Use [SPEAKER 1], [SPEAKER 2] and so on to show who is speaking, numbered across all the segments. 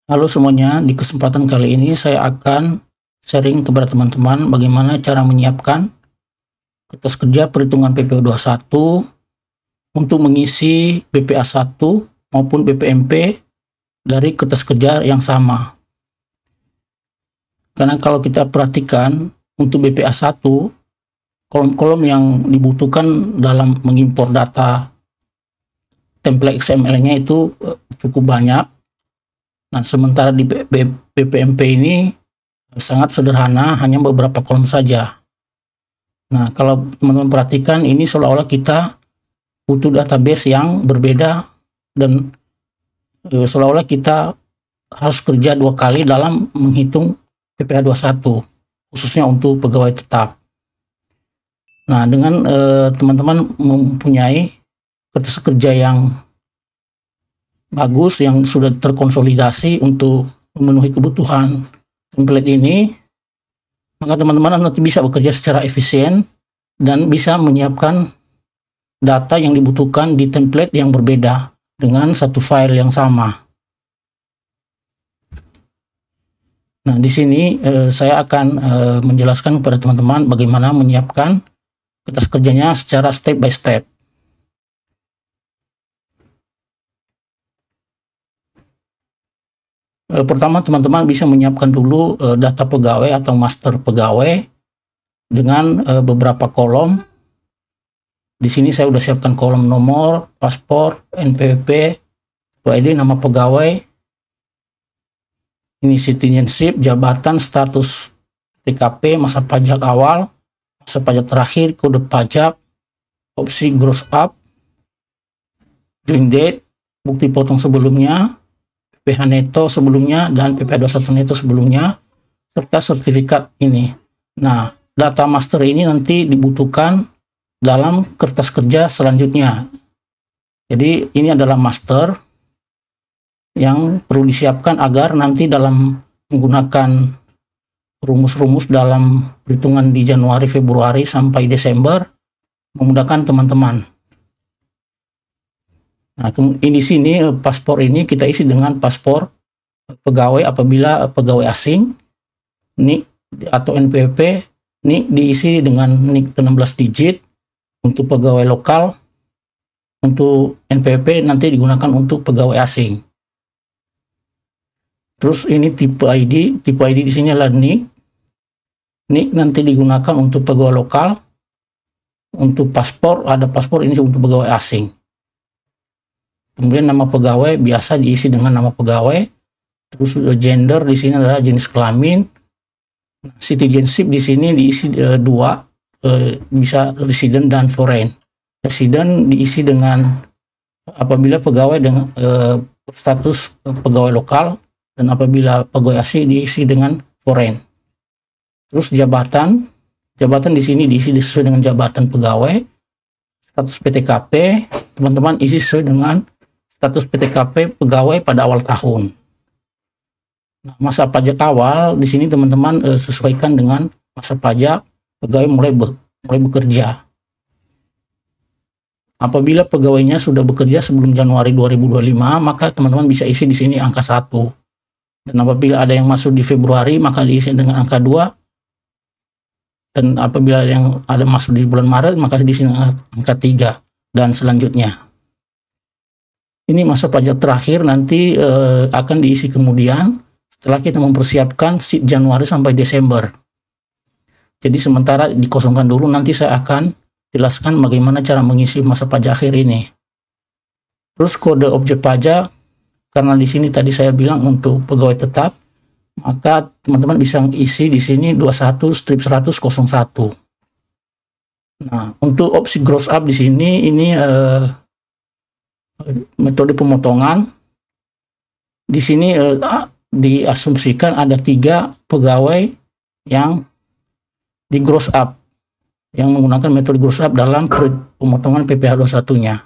[SPEAKER 1] Halo semuanya, di kesempatan kali ini saya akan sharing kepada teman-teman bagaimana cara menyiapkan kertas kerja perhitungan PPh 21 untuk mengisi BPA 1 maupun BPMP dari kertas kerja yang sama. Karena kalau kita perhatikan untuk BPA 1, kolom-kolom yang dibutuhkan dalam mengimpor data template XML-nya itu cukup banyak. Nah, sementara di BPMP ini sangat sederhana, hanya beberapa kolom saja. Nah, kalau teman-teman perhatikan, ini seolah-olah kita butuh database yang berbeda dan seolah-olah kita harus kerja 2 kali dalam menghitung PPh 21, khususnya untuk pegawai tetap. Nah, dengan teman-teman mempunyai kertas kerja yang bagus, yang sudah terkonsolidasi untuk memenuhi kebutuhan template ini, maka teman-teman nanti bisa bekerja secara efisien dan bisa menyiapkan data yang dibutuhkan di template yang berbeda dengan satu file yang sama. Nah, di sini saya akan menjelaskan kepada teman-teman bagaimana menyiapkan kertas kerjanya secara step by step. Pertama, teman-teman bisa menyiapkan dulu data pegawai atau master pegawai dengan beberapa kolom. Di sini saya sudah siapkan kolom nomor, paspor, NPWP, ID, nama pegawai, ini citizenship, jabatan, status TKP, masa pajak awal, masa pajak terakhir, kode pajak, opsi gross up, join date, bukti potong sebelumnya, PPh neto sebelumnya, dan PPh 21 neto sebelumnya, serta sertifikat ini. Nah, data master ini nanti dibutuhkan dalam kertas kerja selanjutnya. Jadi ini adalah master yang perlu disiapkan agar nanti dalam menggunakan rumus-rumus dalam perhitungan di Januari, Februari, sampai Desember memudahkan teman-teman. Nah, di sini paspor ini kita isi dengan paspor pegawai apabila pegawai asing, NIK atau NPWP, NIK diisi dengan NIK 16 digit untuk pegawai lokal, untuk NPWP nanti digunakan untuk pegawai asing. Terus ini tipe ID di sini adalah NIK. NIK nanti digunakan untuk pegawai lokal, untuk paspor ada paspor ini untuk pegawai asing. Kemudian nama pegawai biasa diisi dengan nama pegawai. Terus gender di sini adalah jenis kelamin. Citizenship di sini diisi dua, bisa resident dan foreign. Resident diisi dengan apabila pegawai dengan status pegawai lokal, dan apabila pegawai asing diisi dengan foreign. Terus jabatan di sini diisi sesuai dengan jabatan pegawai. Status PTKP teman-teman isi sesuai dengan status PTKP pegawai pada awal tahun. Nah, masa pajak awal di sini teman-teman sesuaikan dengan masa pajak pegawai mulai bekerja. Apabila pegawainya sudah bekerja sebelum Januari 2025, maka teman-teman bisa isi di sini angka 1. Dan apabila ada yang masuk di Februari, maka diisi dengan angka 2. Dan apabila yang ada masuk di bulan Maret, maka diisi dengan angka 3 dan selanjutnya. Ini masa pajak terakhir nanti akan diisi kemudian setelah kita mempersiapkan SIP Januari sampai Desember. Jadi sementara dikosongkan dulu, nanti saya akan jelaskan bagaimana cara mengisi masa pajak akhir ini. Terus kode objek pajak, karena di sini tadi saya bilang untuk pegawai tetap, maka teman-teman bisa isi di sini 21/100/01. Nah, untuk opsi gross up di sini ini metode pemotongan. Di sini diasumsikan ada 3 pegawai yang di gross up, yang menggunakan metode gross up dalam pemotongan PPh 21-nya.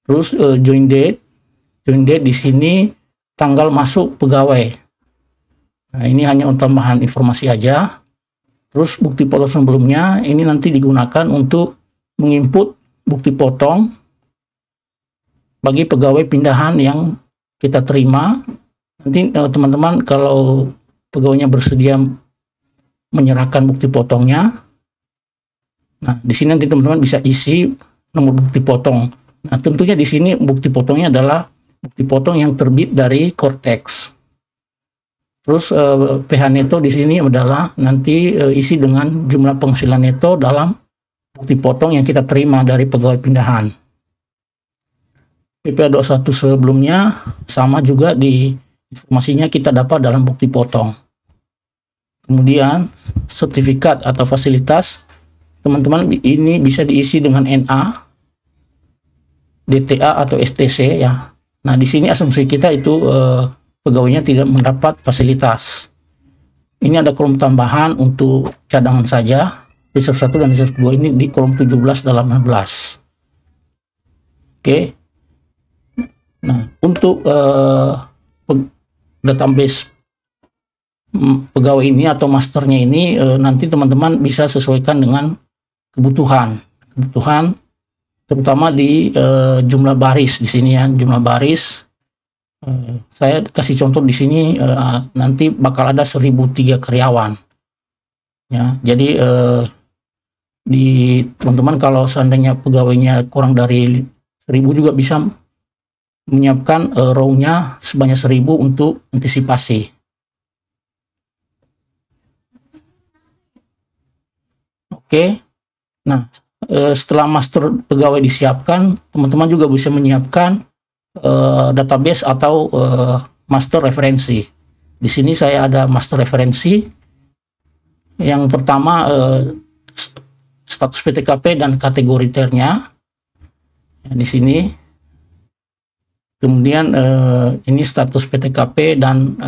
[SPEAKER 1] Terus join date di sini tanggal masuk pegawai. Nah, ini hanya untuk tambahan informasi aja. Terus bukti potong sebelumnya ini nanti digunakan untuk menginput bukti potong bagi pegawai pindahan yang kita terima. Nanti teman-teman kalau pegawainya bersedia menyerahkan bukti potongnya, nah di sini nanti teman-teman bisa isi nomor bukti potong. Nah tentunya di sini bukti potongnya adalah bukti potong yang terbit dari Cortex. Terus PH neto di sini adalah nanti isi dengan jumlah penghasilan neto dalam bukti potong yang kita terima dari pegawai pindahan. PPh 21 sebelumnya sama juga, di informasinya kita dapat dalam bukti potong. Kemudian sertifikat atau fasilitas, teman-teman ini bisa diisi dengan NA, DTA atau STC ya. Nah di sini asumsi kita itu pegawainya tidak mendapat fasilitas. Ini ada kolom tambahan untuk cadangan saja, reserve 1 dan reserve 2 ini di kolom 17 dan 18. Oke. Nah, untuk database pegawai ini atau masternya ini nanti teman-teman bisa sesuaikan dengan kebutuhan terutama di jumlah baris di sini ya, jumlah baris. Saya kasih contoh di sini, nanti bakal ada 1003 karyawan ya. Jadi di teman-teman kalau seandainya pegawainya kurang dari 1000 juga bisa menyiapkan row-nya sebanyak 1000 untuk antisipasi. Oke. Nah, setelah master pegawai disiapkan, teman-teman juga bisa menyiapkan database atau master referensi. Di sini saya ada master referensi. Yang pertama status PTKP dan kategori ternya. Ya, di sini. Kemudian ini status PTKP dan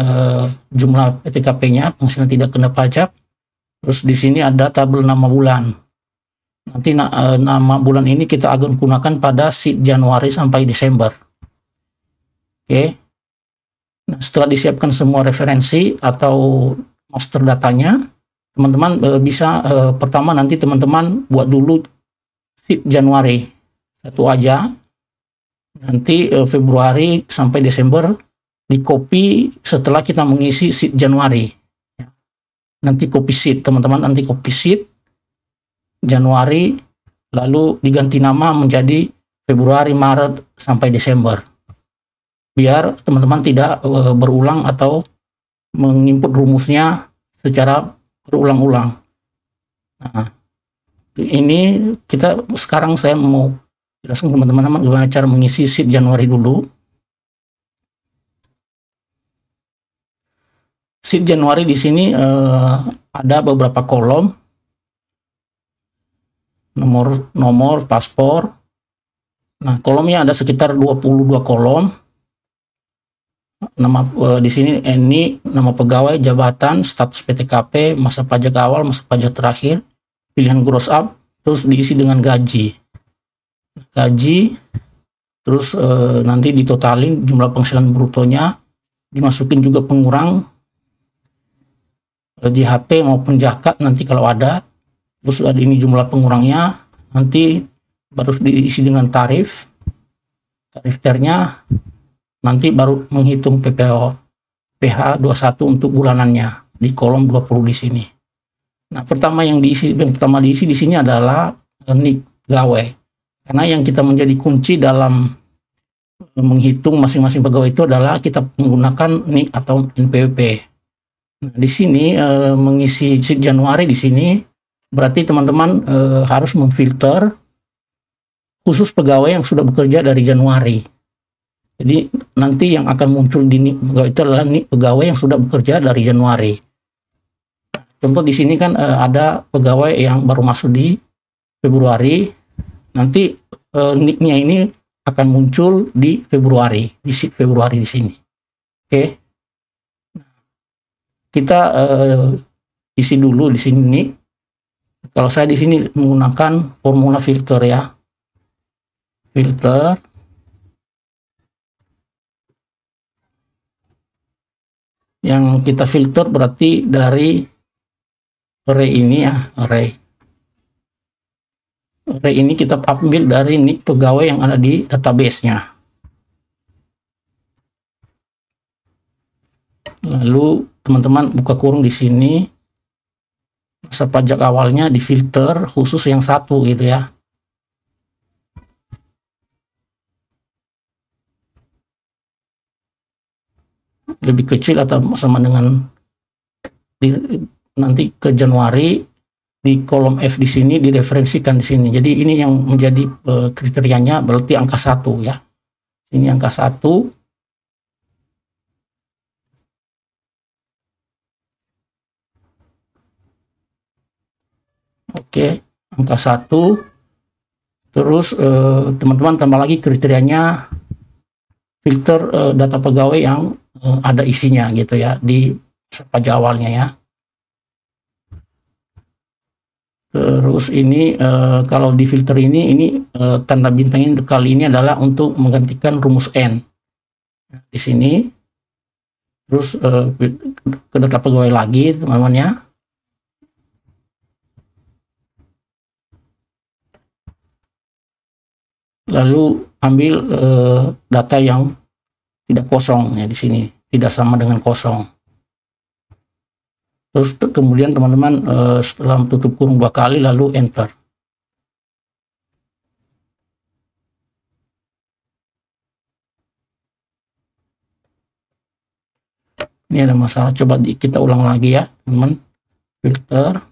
[SPEAKER 1] jumlah PTKP-nya, penghasilan tidak kena pajak. Terus di sini ada tabel nama bulan. Nanti nama bulan ini kita akan gunakan pada sheet Januari sampai Desember. Oke. Nah, setelah disiapkan semua referensi atau master datanya, teman-teman bisa pertama nanti teman-teman buat dulu sheet Januari satu aja. Nanti Februari sampai Desember di copy setelah kita mengisi sheet Januari. Nanti copy sheet, teman-teman, nanti copy sheet Januari, lalu diganti nama menjadi Februari, Maret sampai Desember. Biar teman-teman tidak berulang atau menginput rumusnya secara berulang-ulang. Nah, ini sekarang saya mau jelaskan teman-teman bagaimana cara mengisi sheet Januari dulu. Sheet Januari di sini ada beberapa kolom, nomor paspor. Nah, kolomnya ada sekitar 22 kolom. Nama di sini ini nama pegawai, jabatan, status PTKP, masa pajak awal, masa pajak terakhir, pilihan gross up, terus diisi dengan gaji. Terus nanti ditotalin jumlah penghasilan brutonya, dimasukin juga pengurang JHT maupun jakat nanti kalau ada. Terus ada ini jumlah pengurangnya, nanti baru diisi dengan tarif ternya, nanti baru menghitung PPh 21 untuk bulanannya di kolom 20 di sini. Nah, pertama diisi di sini adalah NIK pegawai. Karena yang kita menjadi kunci dalam menghitung masing-masing pegawai itu adalah kita menggunakan NIK atau NPWP. Nah, di sini mengisi sheet Januari di sini berarti teman-teman harus memfilter khusus pegawai yang sudah bekerja dari Januari. Jadi nanti yang akan muncul di NIK pegawai itu adalah NIK pegawai yang sudah bekerja dari Januari. Contoh di sini kan ada pegawai yang baru masuk di Februari. Nanti NIK-nya ini akan muncul di Februari, di sheet Februari di sini. Oke. Kita isi dulu di sini NIK. Kalau saya di sini menggunakan formula filter ya. Filter. Yang kita filter berarti dari array ini ya, array ini kita ambil dari NIK pegawai yang ada di database-nya. Lalu teman-teman buka kurung di sini, masa pajak awalnya difilter khusus yang satu gitu ya. Lebih kecil atau sama dengan nanti ke Januari, di kolom F di sini direferensikan di sini. Jadi ini yang menjadi kriterianya, berarti angka 1 ya. Ini angka 1. Oke, angka 1. Terus teman-teman tambah lagi kriterianya, filter data pegawai yang ada isinya gitu ya di pajak awalnya ya. Terus ini kalau di filter ini tanda bintangnya kali ini adalah untuk menggantikan rumus N di sini. Terus ke data pegawai lagi teman-teman ya. Lalu ambil data yang tidak kosong ya di sini, tidak sama dengan kosong. Terus kemudian teman-teman setelah tutup kurung 2 kali lalu enter. Ini ada masalah, coba kita ulang lagi ya teman-teman. Filter,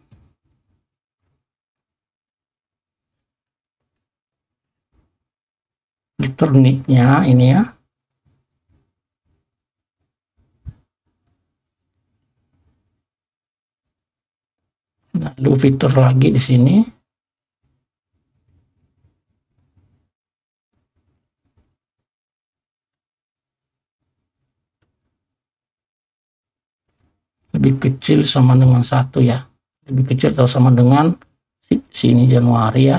[SPEAKER 1] nicknya ini ya. Lalu filter lagi di sini. Lebih kecil sama dengan 1 ya. Lebih kecil atau sama dengan sini Januari ya.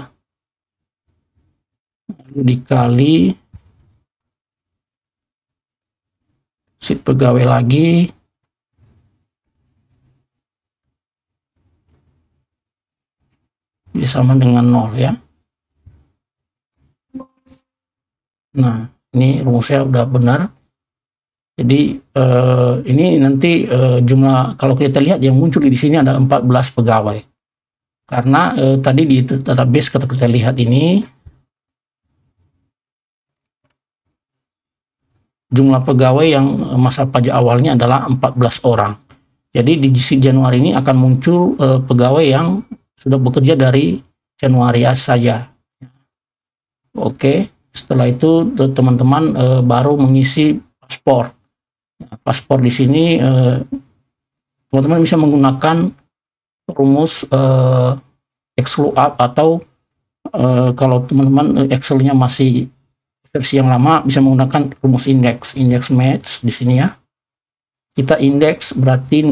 [SPEAKER 1] Lalu dikali sheet pegawai lagi. Ini sama dengan 0 ya. Nah, ini rumusnya udah benar. Jadi ini nanti jumlah, kalau kita lihat yang muncul di sini ada 14 pegawai. Karena tadi di database kita lihat ini jumlah pegawai yang masa pajak awalnya adalah 14 orang. Jadi di Januari ini akan muncul pegawai yang sudah bekerja dari Januari saja. Oke, setelah itu teman-teman baru mengisi paspor. Paspor di sini teman-teman bisa menggunakan rumus XLOOKUP atau kalau teman-teman Excel-nya masih versi yang lama bisa menggunakan rumus index match di sini ya. Kita indeks berarti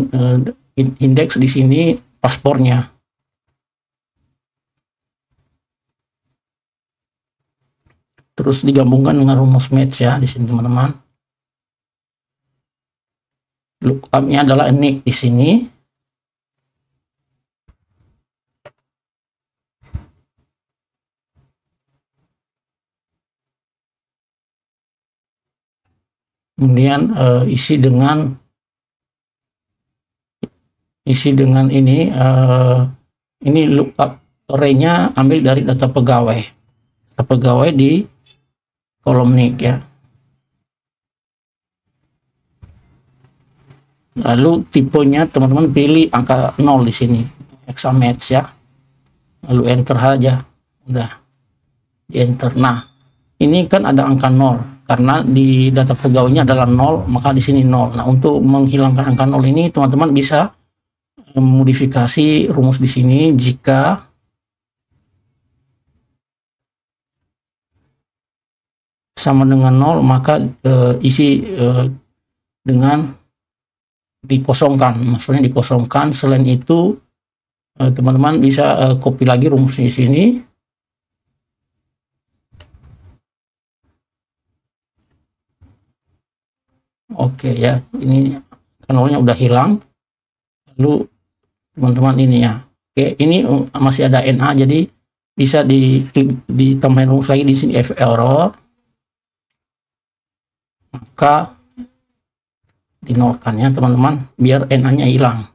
[SPEAKER 1] indeks di sini paspornya. Terus digabungkan dengan rumus match ya di sini teman-teman. Lookup-nya adalah nick di sini. Kemudian isi dengan ini lookup array-nya ambil dari data pegawai. Data pegawai di kolom nick ya. Lalu tipenya teman-teman pilih angka 0 di sini, hexamatch ya. Lalu enter aja. Udah. Di enter. Nah, ini kan ada angka 0 karena di data pegawainya adalah 0, maka di sini 0. Nah, untuk menghilangkan angka 0 ini teman-teman bisa modifikasi rumus di sini. Jika sama dengan 0 maka isi dengan dikosongkan, maksudnya dikosongkan. Selain itu teman-teman bisa copy lagi rumusnya di sini. Oke ya, ini nolnya udah hilang. Lalu teman-teman ini ya. Oke, ini masih ada NA, jadi bisa ditambahin rumus lagi di sini F error. Maka dinolkan ya teman-teman, biar NA-nya hilang.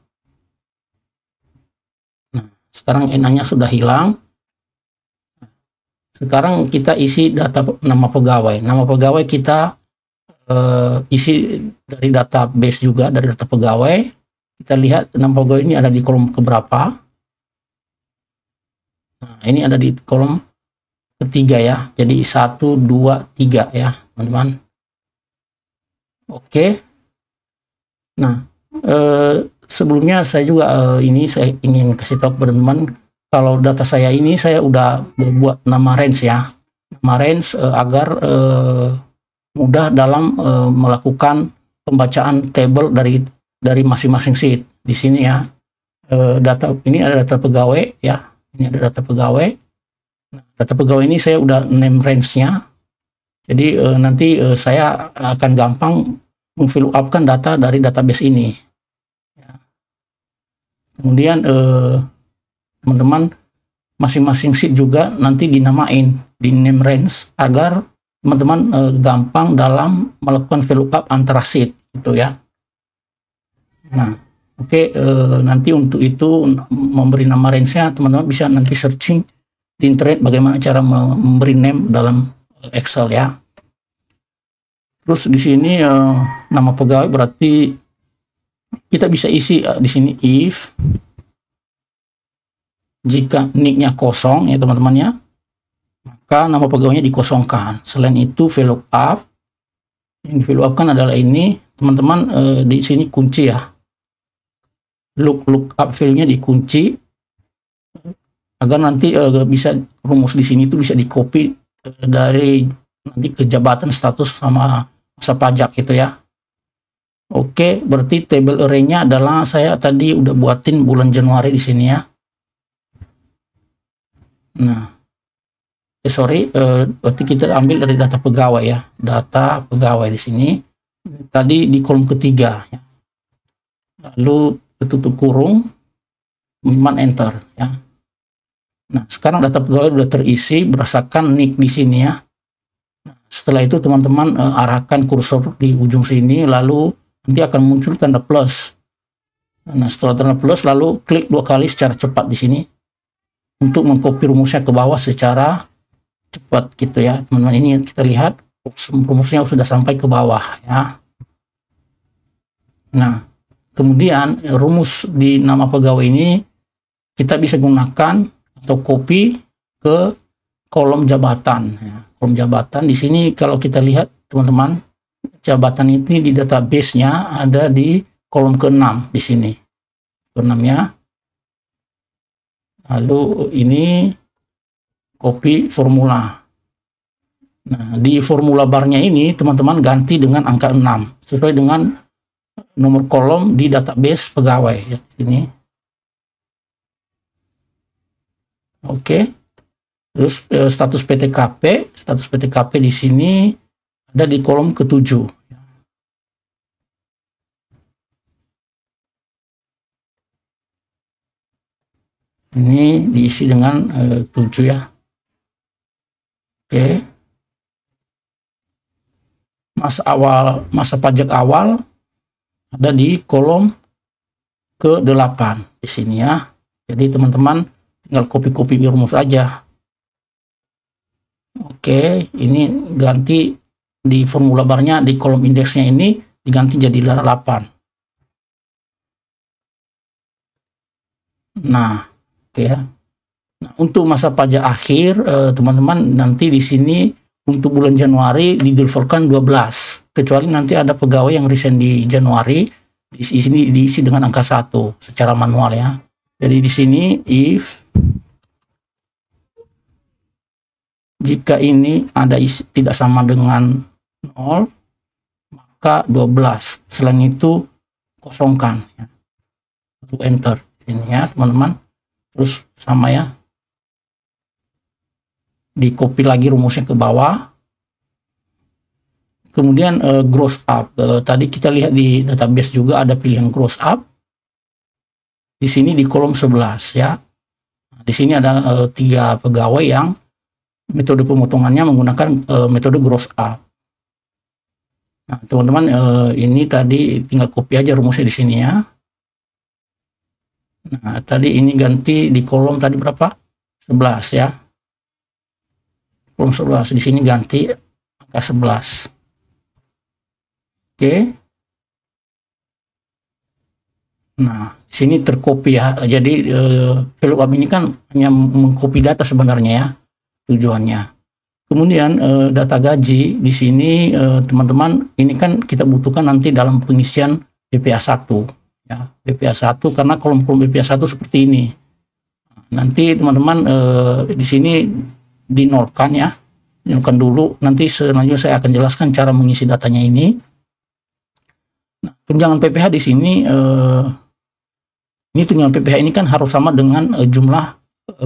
[SPEAKER 1] Nah, sekarang NA-nya sudah hilang. Sekarang kita isi data nama pegawai. Nama pegawai kita isi dari database juga, dari data pegawai. Kita lihat nama pegawai ini ada di kolom keberapa. Nah, ini ada di kolom ketiga ya. Jadi 1, 2, 3 ya teman-teman. Oke. Nah, sebelumnya saya juga saya ingin kasih tahu kepada teman-teman, kalau data saya ini saya udah buat nama range ya, nama range agar mudah dalam melakukan pembacaan table dari masing-masing sheet. Di sini ya, data ini ada data pegawai ya, ini ada data pegawai. Nah, data pegawai ini saya udah name range-nya, jadi nanti saya akan gampang memfill upkan data dari database ini. Kemudian teman-teman masing-masing sheet juga nanti dinamain di name range agar teman-teman gampang dalam melakukan VLOOKUP antara sheet gitu ya. Nah, oke, nanti untuk itu memberi nama range-nya teman-teman bisa nanti searching di internet bagaimana cara memberi name dalam Excel ya. Terus di sini nama pegawai berarti kita bisa isi di sini if jika nicknya kosong ya teman-teman ya, maka nama pegawainya dikosongkan. Selain itu VLOOKUP, yang di VLOOKUP kan adalah ini teman-teman, di sini kunci ya, lookup field-nya dikunci agar nanti bisa rumus di sini itu bisa di copy dari nanti ke jabatan, status sama masa pajak itu ya. Oke, berarti table array-nya adalah saya tadi udah buatin bulan Januari di sini ya. Nah, berarti kita ambil dari data pegawai ya, data pegawai di sini. Tadi di kolom ketiga ya. Lalu tutup kurung, teman enter ya. Nah, sekarang data pegawai sudah terisi berdasarkan nick di sini ya. Nah, setelah itu teman-teman arahkan kursor di ujung sini, lalu nanti akan muncul tanda plus. Nah, setelah tanda plus lalu klik 2 kali secara cepat di sini untuk mengcopy rumusnya ke bawah secara cepat gitu ya teman-teman. Ini kita lihat rumusnya sudah sampai ke bawah ya. Nah, kemudian rumus di nama pegawai ini kita bisa gunakan atau copy ke kolom jabatan ya. Kolom jabatan di sini kalau kita lihat teman-teman, jabatan ini di database-nya ada di kolom ke-6 di sini. Ke-6 ya. Lalu ini copy formula. Nah, di formula barnya ini teman-teman ganti dengan angka 6 sesuai dengan nomor kolom di database pegawai ya sini. Oke. Terus status PTKP di sini ada di kolom ke-7. Ini diisi dengan 7 ya. Oke. Masa pajak awal ada di kolom ke-8 di sini ya. Jadi teman-teman tinggal copy rumus aja. Oke, ini ganti di formula barnya di kolom indeksnya ini diganti jadi 8. Nah, oke ya. Nah, untuk masa pajak akhir teman-teman nanti di sini untuk bulan Januari dideliverkan 12, kecuali nanti ada pegawai yang resign di Januari, di sini diisi dengan angka 1 secara manual ya. Jadi di sini if jika ini ada tidak sama dengan 0 maka 12, selain itu kosongkan ya. Lalu enter sini ya teman-teman. Terus sama ya, di copy lagi rumusnya ke bawah. Kemudian gross up, tadi kita lihat di database juga ada pilihan gross up di sini di kolom 11 ya. Di sini ada 3 pegawai yang metode pemotongannya menggunakan metode gross up. Nah, teman-teman, ini tadi tinggal copy aja rumusnya di sini ya. Nah, tadi ini ganti di kolom tadi berapa? 11 ya. Kolom 11 di sini ganti angka 11. Oke. Nah, di sini tercopy ya. Jadi VLOOKUP ini kan hanya mengcopy data sebenarnya ya tujuannya. Kemudian data gaji di sini teman-teman, ini kan kita butuhkan nanti dalam pengisian BPA1 ya. BPA1 karena kolom-kolom BPA1 seperti ini. Nanti teman-teman di sini dinolkan ya. Dinolkan dulu, nanti selanjutnya saya akan jelaskan cara mengisi datanya ini. Nah, tunjangan PPh di sini ini tunjangan PPh ini kan harus sama dengan jumlah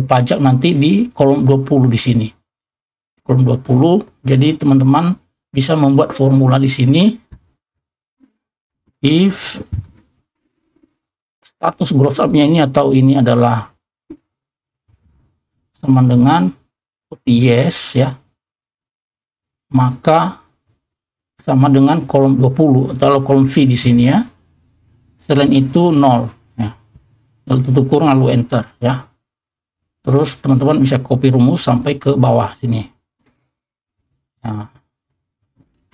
[SPEAKER 1] pajak nanti di kolom 20 di sini. Kolom 20. Jadi teman-teman bisa membuat formula di sini. If status gross up-nya ini atau ini adalah sama dengan yes ya, maka sama dengan kolom 20 atau kolom V di sini ya. Selain itu 0 ya. Lalu tutup kurung lalu enter ya. Terus teman-teman bisa copy rumus sampai ke bawah sini.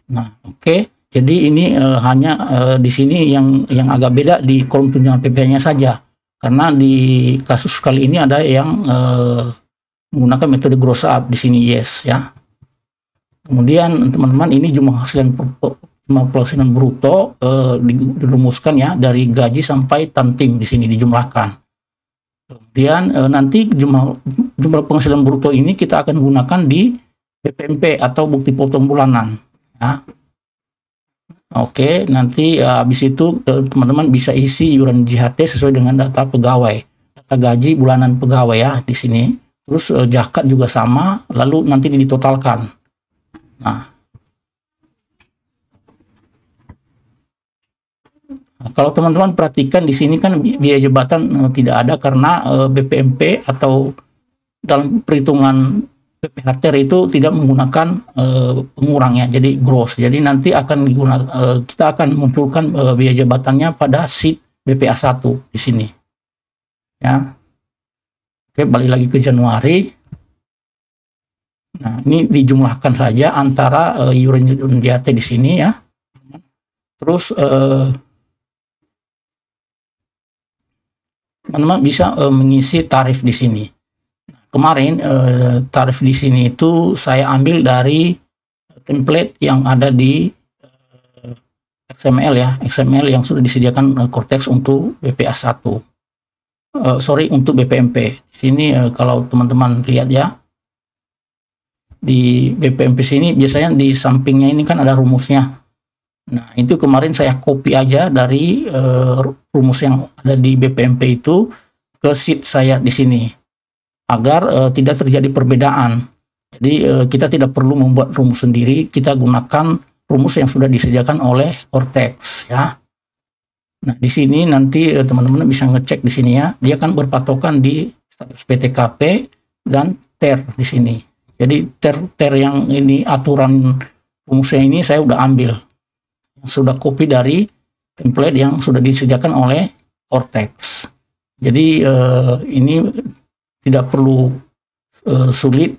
[SPEAKER 1] Nah, oke. Jadi ini hanya di sini yang agak beda di kolom tunjangan PPh-nya saja. Karena di kasus kali ini ada yang menggunakan metode gross up di sini yes ya. Kemudian teman-teman ini jumlah penghasilan bruto dirumuskan ya dari gaji sampai tantim di sini dijumlahkan. Kemudian nanti jumlah penghasilan bruto ini kita akan gunakan di BPMP atau bukti potong bulanan ya. Oke, nanti habis itu teman-teman bisa isi iuran JHT sesuai dengan data pegawai, data gaji bulanan pegawai ya di sini. Terus zakat juga sama, lalu nanti ditotalkan. Nah, kalau teman-teman perhatikan di sini kan biaya jabatan tidak ada karena BPMP atau dalam perhitungan PPh itu tidak menggunakan pengurangnya, jadi gross. Jadi nanti akan digunakan, kita akan munculkan biaya jabatannya pada sheet BPA1 di sini. Ya. Oke, balik lagi ke Januari. Nah, ini dijumlahkan saja antara iuran JHT di sini ya. Terus teman-teman bisa mengisi tarif di sini. Kemarin tarif di sini itu saya ambil dari template yang ada di XML ya, XML yang sudah disediakan Cortex untuk BPA1. Sorry, untuk BPMP. Di sini kalau teman-teman lihat ya, di BPMP sini biasanya di sampingnya ini kan ada rumusnya. Nah, itu kemarin saya copy aja dari rumus yang ada di BPMP itu ke sheet saya di sini, agar tidak terjadi perbedaan. Jadi kita tidak perlu membuat rumus sendiri, kita gunakan rumus yang sudah disediakan oleh Cortex ya. Nah, di sini nanti teman-teman bisa ngecek di sini ya, dia kan berpatokan di status PTKP dan TER di sini. Jadi TER yang ini aturan rumusnya ini saya udah ambil, yang sudah copy dari template yang sudah disediakan oleh Cortex. Jadi ini tidak perlu sulit,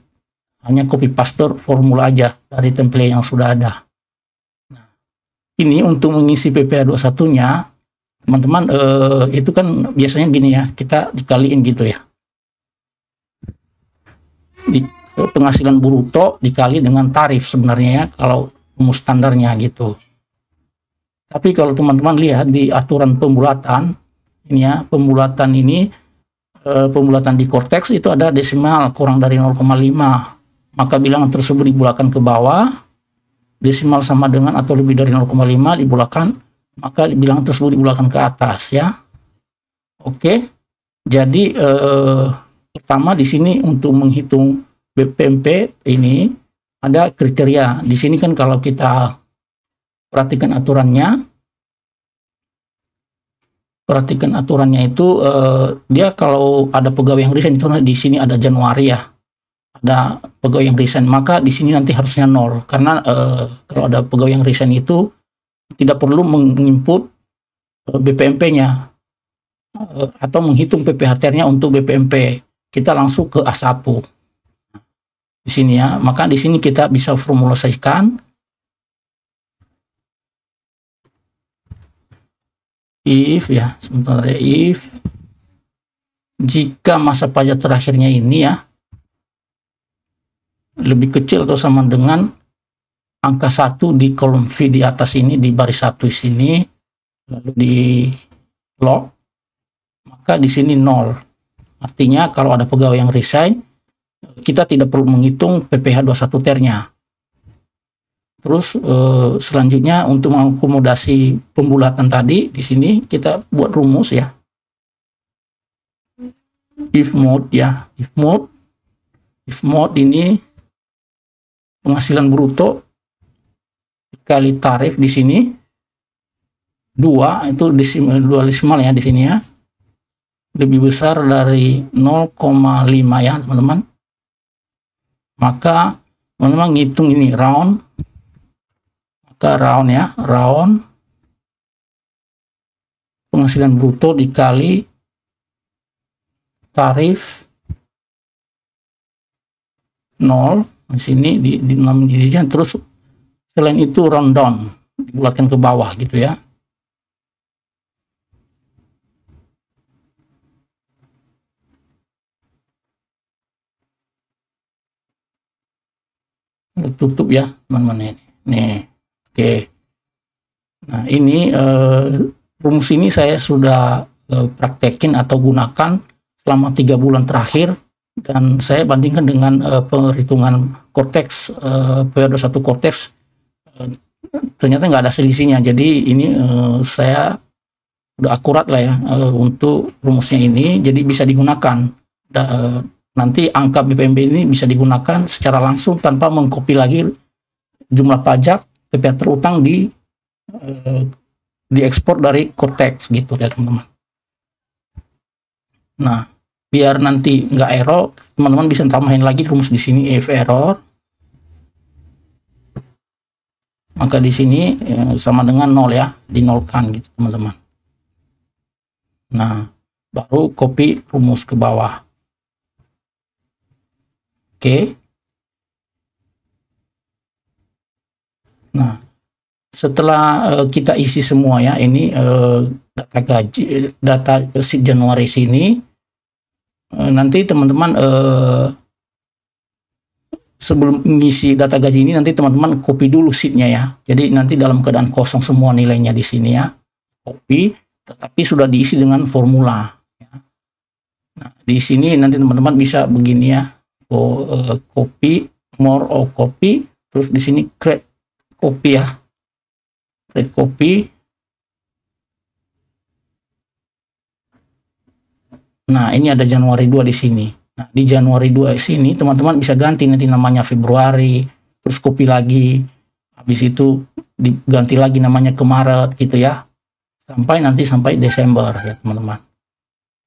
[SPEAKER 1] hanya copy paste formula aja dari template yang sudah ada. Nah, ini untuk mengisi PPh21-nya, teman-teman itu kan biasanya gini ya, kita dikaliin gitu ya. Penghasilan bruto dikali dengan tarif sebenarnya ya, kalau rumus standarnya gitu. Tapi kalau teman-teman lihat di aturan pembulatan, ini ya, pembulatan ini, pembulatan di Cortex itu ada desimal kurang dari 0,5, maka bilangan tersebut dibulatkan ke bawah, desimal sama dengan atau lebih dari 0,5 dibulatkan, maka bilangan tersebut dibulatkan ke atas ya. Oke, jadi pertama di sini untuk menghitung BPMP ini ada kriteria. Di sini kan kalau kita perhatikan aturannya itu dia kalau ada pegawai yang resign, contohnya di sini ada Januari ya, ada pegawai yang resign, maka di sini nanti harusnya 0 karena kalau ada pegawai yang resign itu tidak perlu menginput BPMP-nya atau menghitung PPHTR-nya untuk BPMP. Kita langsung ke A1 di sini ya. Maka di sini kita bisa formulasikan if ya, sebentar ya, if jika masa pajak terakhirnya ini ya lebih kecil atau sama dengan angka 1 di kolom V di atas ini, di baris 1 di sini, lalu di log, maka di sini 0. Artinya kalau ada pegawai yang resign, kita tidak perlu menghitung PPh 21 TER-nya. Terus selanjutnya untuk mengakomodasi pembulatan tadi, di sini kita buat rumus ya. If mode ya, if mode ini penghasilan bruto kali tarif di sini 2, itu dua desimal ya di sini ya, lebih besar dari 0,5 ya teman-teman. Maka teman-teman ngitung ini round, maka round ya, round penghasilan bruto dikali tarif 0 di sini di 6 dijitan, terus selain itu round down, dibulatkan ke bawah gitu ya. Tutup ya teman-teman ini. Nih, oke. Nah ini rumus ini saya sudah praktekin atau gunakan selama 3 bulan terakhir, dan saya bandingkan dengan perhitungan Cortex, PH21 Cortex, ternyata nggak ada selisihnya. Jadi ini saya udah akurat lah ya untuk rumusnya ini, jadi bisa digunakan. Nanti angka BPMP ini bisa digunakan secara langsung tanpa mengcopy lagi jumlah pajak PPh terutang diekspor dari Cortex gitu ya teman-teman. Nah, biar nanti nggak error, teman-teman bisa tambahin lagi rumus di sini if error, maka di sini sama dengan 0 ya, dinolkan gitu teman-teman. Nah, baru copy rumus ke bawah. Oke. Nah, setelah kita isi semua ya, ini data gaji, data sheet Januari sini, nanti teman-teman sebelum mengisi data gaji ini, nanti teman-teman copy dulu sheetnya ya. Jadi nanti dalam keadaan kosong semua nilainya di sini ya, copy, tetapi sudah diisi dengan formula. Ya. Nah, di sini nanti teman-teman bisa begini ya, copy, more or copy, terus di sini create copy ya, create copy. Nah, ini ada Januari 2 di sini. Nah, di Januari 2 sini teman-teman bisa ganti nanti namanya Februari, terus copy lagi. Habis itu diganti lagi namanya ke Maret gitu ya. Sampai nanti sampai Desember ya, teman-teman.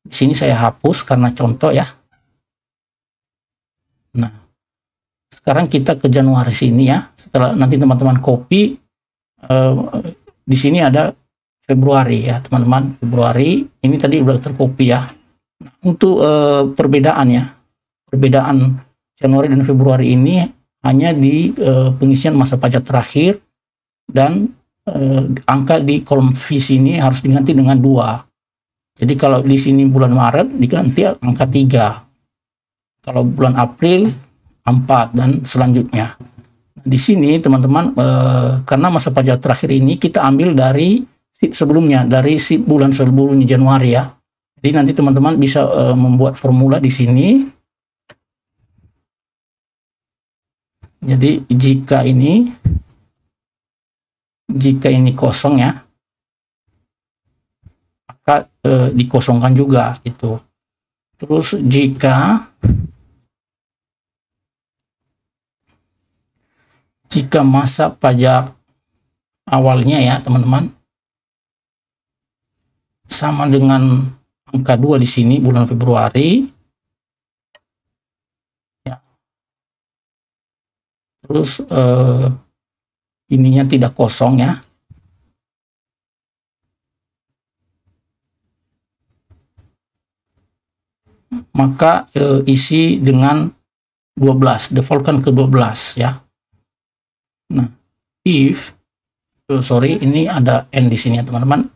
[SPEAKER 1] Di sini saya hapus karena contoh ya. Nah, sekarang kita ke Januari sini ya. Setelah nanti teman-teman copy, di sini ada Februari ya, teman-teman. Februari ini tadi udah tercopy ya. Nah, untuk perbedaan Januari dan Februari ini hanya di pengisian masa pajak terakhir, dan angka di kolom V sini harus diganti dengan 2. Jadi kalau di sini bulan Maret diganti angka 3, kalau bulan April 4, dan selanjutnya. Di sini teman-teman karena masa pajak terakhir ini kita ambil dari sebelumnya, dari bulan sebelumnya Januari ya. Jadi nanti teman-teman bisa membuat formula di sini. Jadi jika ini kosong ya, maka dikosongkan juga gitu. Terus jika masa pajak awalnya ya teman-teman sama dengan angka 2 di sini bulan Februari ya. Terus ininya tidak kosong ya. maka isi dengan 12, defaultkan ke 12 ya. Nah, if ini ada n di sini ya teman-teman.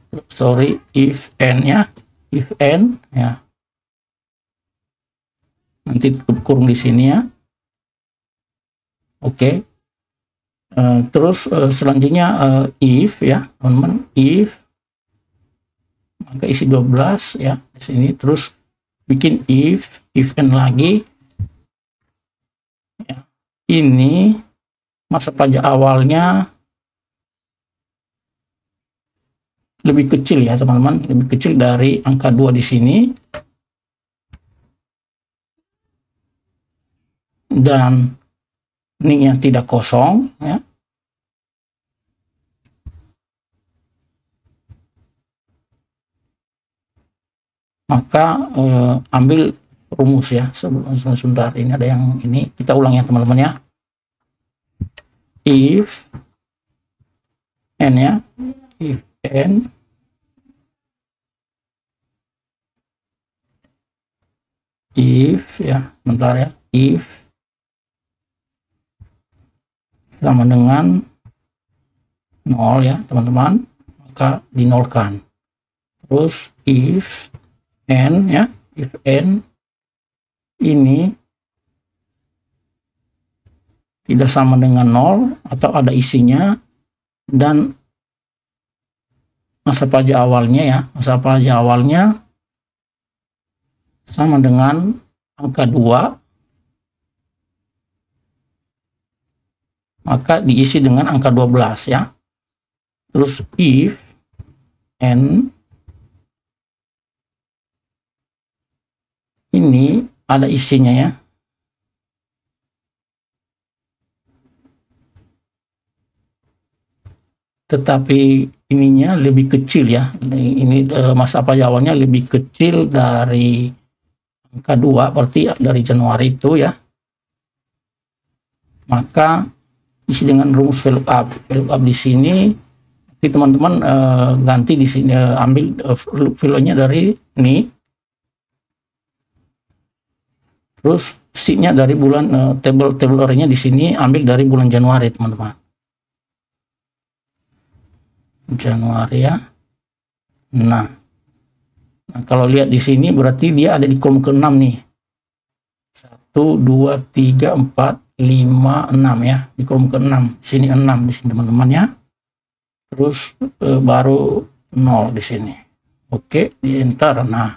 [SPEAKER 1] If n ya, if n ya. Nanti kurung di sini ya. Oke. Terus selanjutnya if ya teman-teman, if maka isi 12 ya di sini. Terus bikin if n lagi ya. Ini masa pajak awalnya lebih kecil ya teman-teman, lebih kecil dari angka 2 di sini, dan nicknya tidak kosong ya. Maka ambil rumus ya. Sebentar, ini ada yang ini, kita ulang ya teman-teman ya. If n ya, if n if ya, bentar ya, if sama dengan 0 ya teman-teman, maka dinolkan. Terus if n ya, if n ini tidak sama dengan 0 atau ada isinya, dan masa pajak awalnya ya, masa pajak awalnya sama dengan angka 2, maka diisi dengan angka 12 ya. Terus if n ini ada isinya ya. Tetapi ininya lebih kecil ya. Ini masa pajak awalnya lebih kecil dari angka 2, berarti dari Januari itu ya. Maka isi dengan rumus VLOOKUP. VLOOKUP di sini, tapi teman-teman ganti di sini, ambil filenya dari ini. Terus sheet-nya dari bulan, table array-nya di sini ambil dari bulan Januari teman-teman. Januari ya. Nah, kalau lihat di sini berarti dia ada di kolom ke-6 nih. 1, 2, 3, 4, 5, 6 ya. Di kolom ke-6. Di sini 6 di sini teman-teman ya. Terus baru 0 di sini. Oke, di enter. Nah,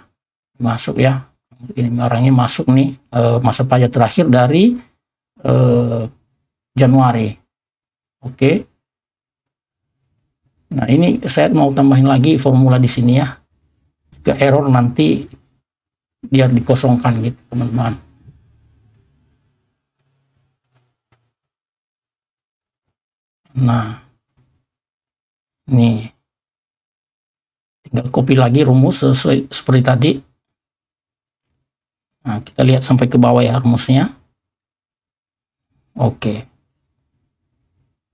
[SPEAKER 1] masuk ya. Ini orangnya masuk nih, masa pajak terakhir dari Januari. Oke. Nah, ini saya mau tambahin lagi formula di sini ya. Jika error nanti biar dikosongkan gitu, teman-teman. Nah, ini tinggal copy lagi rumus seperti tadi. Nah, kita lihat sampai ke bawah ya rumusnya. Oke.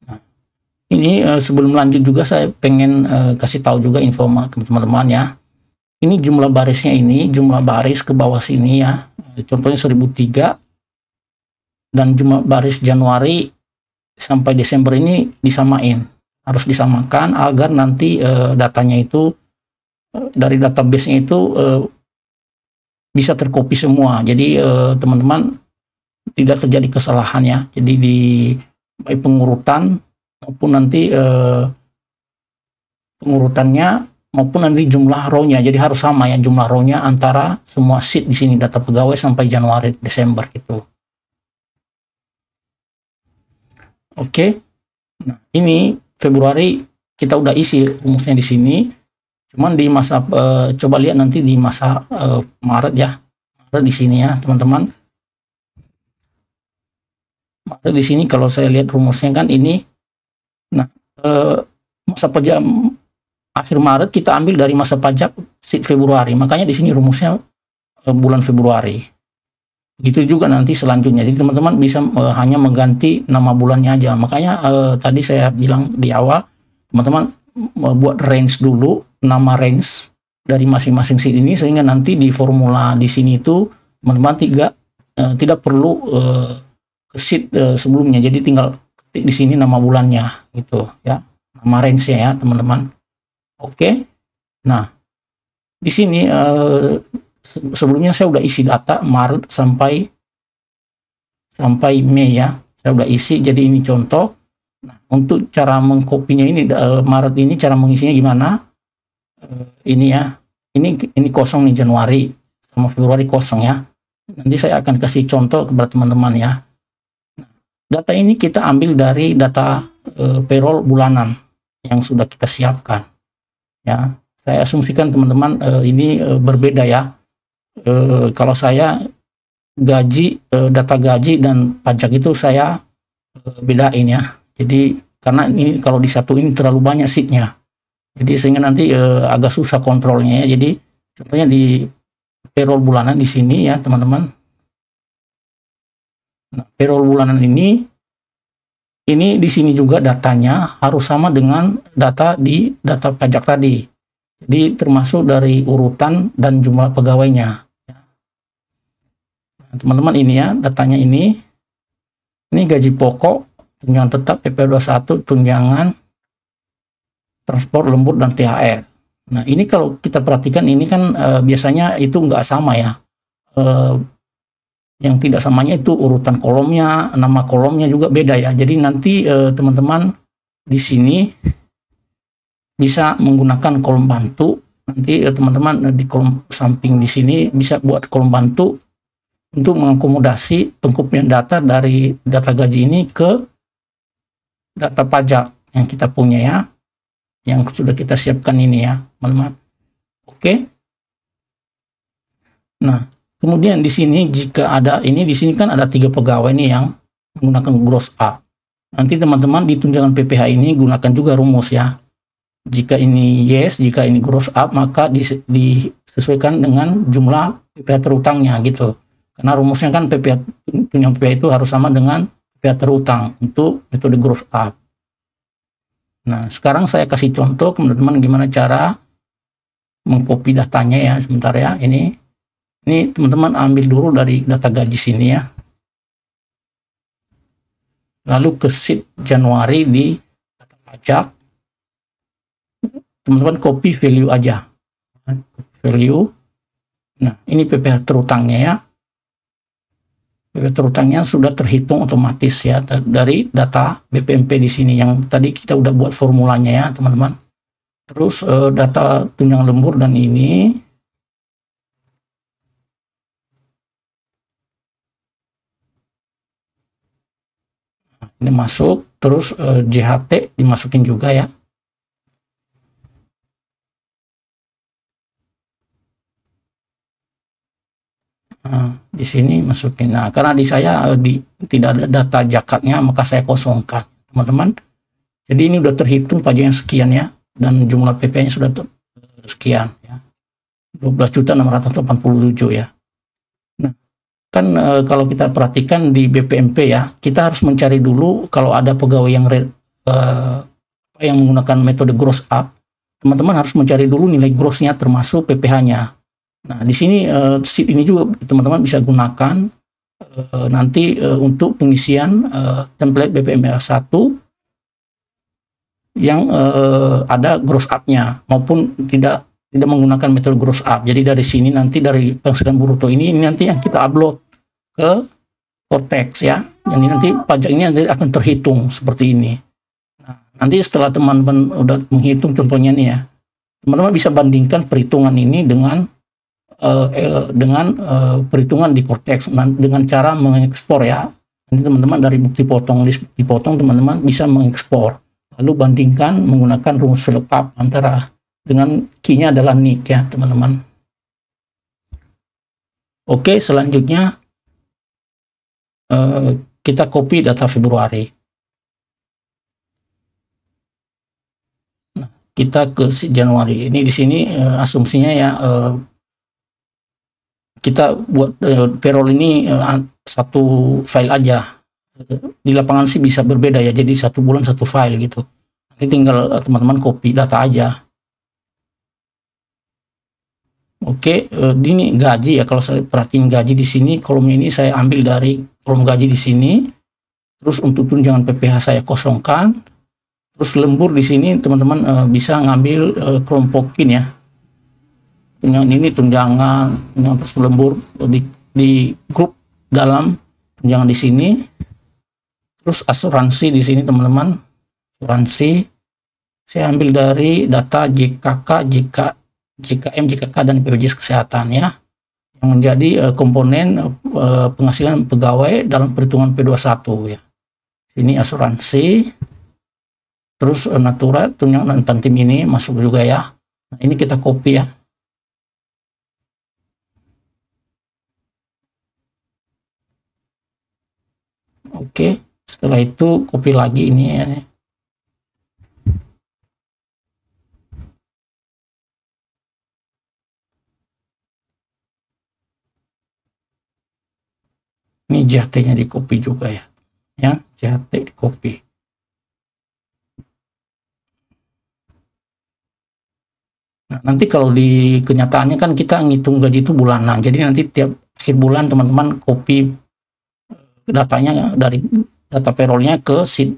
[SPEAKER 1] Nah, ini sebelum lanjut juga saya pengen kasih tahu juga info teman-teman ya. Ini jumlah barisnya, ini jumlah baris ke bawah sini ya. Contohnya 1003, dan jumlah baris Januari sampai Desember ini disamain. Harus disamakan agar nanti datanya itu dari database-nya itu bisa tercopy semua. Jadi teman-teman tidak terjadi kesalahan ya. Jadi di baik pengurutan maupun nanti pengurutannya maupun nanti jumlah row-nya. Jadi harus sama ya jumlah row-nya antara semua sheet di sini, data pegawai sampai Januari Desember gitu. Oke. Nah, ini Februari kita udah isi rumusnya di sini. Cuman di masa coba lihat nanti di masa Maret ya. Maret di sini ya, teman-teman. Maret di sini kalau saya lihat rumusnya kan ini. Nah, masa pajak akhir Maret kita ambil dari masa pajak sheet Februari. Makanya di sini rumusnya bulan Februari. Begitu juga nanti selanjutnya. Jadi teman-teman bisa hanya mengganti nama bulannya aja. Makanya tadi saya bilang di awal, teman-teman buat range dulu, nama range dari masing-masing sheet ini, sehingga nanti di formula di sini itu teman-teman tidak perlu ke sheet sebelumnya, jadi tinggal ketik di sini nama bulannya gitu ya, nama range-nya ya teman-teman. Oke. Nah, di sini sebelumnya saya udah isi data Maret sampai Mei ya, saya udah isi, jadi ini contoh. Nah, untuk cara mengkopinya ini Maret ini cara mengisinya gimana? Ini ya, ini kosong nih, Januari sama Februari kosong ya. Nanti saya akan kasih contoh kepada teman-teman ya. Data ini kita ambil dari data payroll bulanan yang sudah kita siapkan ya. Saya asumsikan teman-teman ini berbeda ya. Kalau saya data gaji dan pajak itu saya bedain ya. Jadi karena ini kalau di satu ini terlalu banyak sheetnya, jadi sehingga nanti agak susah kontrolnya ya. Jadi contohnya di payroll bulanan di sini ya teman-teman. Nah, payroll bulanan ini di sini juga datanya harus sama dengan data di data pajak tadi. Jadi termasuk dari urutan dan jumlah pegawainya. Nah, teman-teman ini ya datanya ini gaji pokok, tunjangan tetap, PP21, tunjangan transport, lembur, dan THR. Nah, ini kalau kita perhatikan ini kan biasanya itu nggak sama ya. Yang tidak samanya itu urutan kolomnya, nama kolomnya juga beda ya. Jadi nanti teman-teman di sini bisa menggunakan kolom bantu. Nanti teman-teman di kolom samping di sini bisa buat kolom bantu untuk mengakomodasi pengkopian data dari data gaji ini ke data pajak yang kita punya ya, yang sudah kita siapkan ini ya teman-teman. Oke. Nah, kemudian di sini jika ada ini, di sini kan ada 3 pegawai nih yang menggunakan gross up. Nanti teman-teman di tunjangan PPh ini gunakan juga rumus ya. Jika ini yes, jika ini gross up, maka disesuaikan dengan jumlah PPh terutangnya gitu. Karena rumusnya kan tunjangan PPh itu harus sama dengan PPh terutang untuk metode gross up. Nah, sekarang saya kasih contoh teman-teman gimana cara mengcopy datanya ya. Sebentar ya, ini teman-teman ambil dulu dari data gaji sini ya. Lalu ke sheet Januari di data pajak. Teman-teman copy value aja. Value. Nah, ini PPh terutangnya ya. PPh terutangnya sudah terhitung otomatis ya dari data BPMP di sini yang tadi kita udah buat formulanya ya, teman-teman. Terus data tunjangan lembur dan ini masuk, terus JHT dimasukin juga ya. Nah, di sini masukin. Nah, karena di saya tidak ada data jakatnya, maka saya kosongkan, teman-teman. Jadi ini udah terhitung pajaknya sekian ya, dan jumlah PP-nya sudah sekian ya, 12.687 ya. Nah, kan kalau kita perhatikan di BPMP ya, kita harus mencari dulu kalau ada pegawai yang menggunakan metode gross up, teman-teman harus mencari dulu nilai grossnya termasuk PPh-nya. Nah, di sini sheet ini juga teman-teman bisa gunakan nanti untuk pengisian template BPMP 1 yang ada gross up-nya maupun tidak menggunakan metode gross up. Jadi dari sini nanti dari penghasilan bruto ini nanti yang kita upload ke Cortex ya. Jadi nanti pajak ini nanti akan terhitung seperti ini. Nah, nanti setelah teman-teman udah menghitung contohnya nih ya, teman-teman bisa bandingkan perhitungan ini dengan perhitungan di Cortex dengan cara mengekspor ya. Nanti teman-teman dari bukti potong list dipotong, teman-teman bisa mengekspor lalu bandingkan menggunakan rumus VLOOKUP antara dengan key-nya adalah NIC ya teman-teman. Oke, selanjutnya kita copy data Februari. Nah, kita ke Januari. Ini di sini asumsinya ya kita buat payroll ini satu file aja. Di lapangan sih bisa berbeda ya, jadi satu bulan satu file gitu. Nanti tinggal teman-teman copy data aja. Oke, ini gaji ya. Kalau saya perhatiin gaji di sini, kolomnya ini saya ambil dari kolom gaji di sini. Terus untuk tunjangan PPh saya kosongkan. Terus lembur di sini teman-teman bisa ngambil kelompokin ya. Ini tunjangan terus lembur di grup dalam tunjangan di sini. Terus asuransi di sini teman-teman. Asuransi saya ambil dari data JKK, JKM, JKK dan BPJS Kesehatan ya, yang menjadi komponen penghasilan pegawai dalam perhitungan P21 ya. Ini asuransi, terus natura tunjangan dan tantim ini masuk juga ya. Nah, ini kita copy ya. Oke, setelah itu copy lagi ini ya. Ini JHT-nya di copy juga ya. Ya, JHT di copy. Nah, nanti kalau di kenyataannya kan kita ngitung gaji itu bulanan. Jadi nanti tiap akhir bulan teman-teman copy datanya dari data payrollnya ke sheet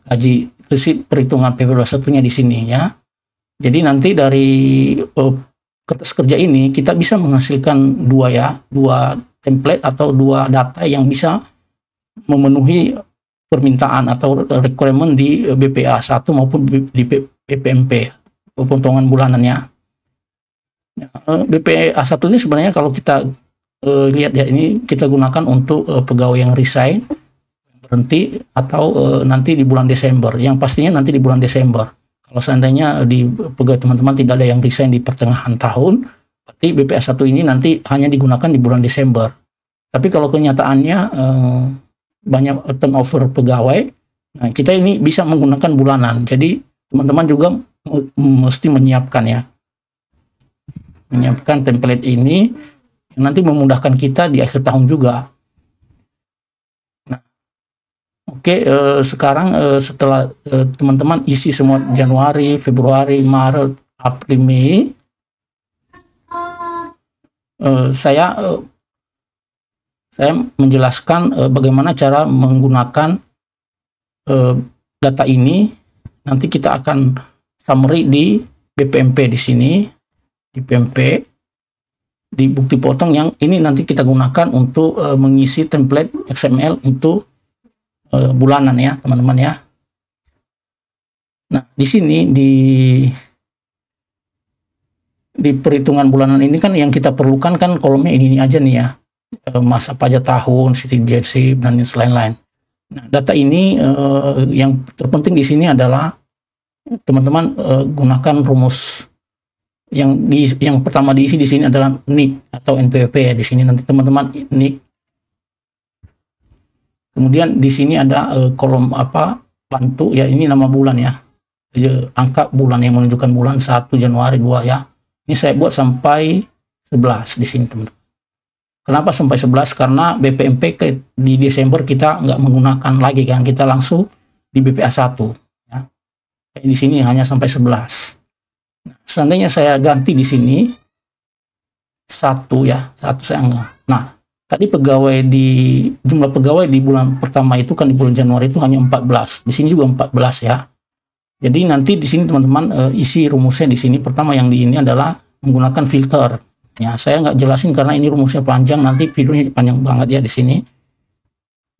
[SPEAKER 1] gaji, ke sheet perhitungan PP21-nya di sini ya. Jadi nanti dari kertas kerja ini kita bisa menghasilkan dua template atau dua data yang bisa memenuhi permintaan atau requirement di BPA 1 maupun di PPMP, pemotongan bulanannya. BPA 1 ini sebenarnya kalau kita lihat ya, ini kita gunakan untuk pegawai yang resign, berhenti, atau nanti di bulan Desember. Yang pastinya nanti di bulan Desember. Kalau seandainya di pegawai teman-teman tidak ada yang resign di pertengahan tahun, berarti BPA 1 ini nanti hanya digunakan di bulan Desember. Tapi kalau kenyataannya banyak turnover pegawai, nah kita ini bisa menggunakan bulanan. Jadi teman-teman juga mesti menyiapkan ya, menyiapkan template ini yang nanti memudahkan kita di akhir tahun juga. Nah, oke, sekarang setelah teman-teman isi semua Januari, Februari, Maret, April, Mei, saya menjelaskan bagaimana cara menggunakan data ini. Nanti kita akan summary di BPMP di sini, di PMP, di bukti potong yang ini nanti kita gunakan untuk mengisi template XML untuk bulanan ya, teman-teman ya. Nah, di sini di perhitungan bulanan ini kan yang kita perlukan kan kolomnya ini aja nih ya. Masa pajak tahun, citizenship, dan lain-lain. Nah, data ini yang terpenting di sini adalah teman-teman gunakan rumus yang pertama diisi di sini adalah NIK atau NPWP ya. Di sini nanti teman-teman NIK. Kemudian di sini ada kolom bantu ya, ini nama bulan ya. Angka bulan yang menunjukkan bulan 1 Januari 2 ya. Ini saya buat sampai 11 di sini teman-teman. Kenapa sampai 11? Karena BPMP di Desember kita nggak menggunakan lagi kan, kita langsung di BPA 1 ya. Di sini hanya sampai 11. Nah, seandainya saya ganti di sini 1 ya, 1 saya enggak. Nah, tadi jumlah pegawai di bulan pertama itu kan di bulan Januari itu hanya 14. Di sini juga 14 ya. Jadi nanti di sini teman-teman isi rumusnya di sini. Pertama yang di ini adalah menggunakan filter. Ya, saya nggak jelasin karena ini rumusnya panjang, nanti videonya panjang banget ya di sini.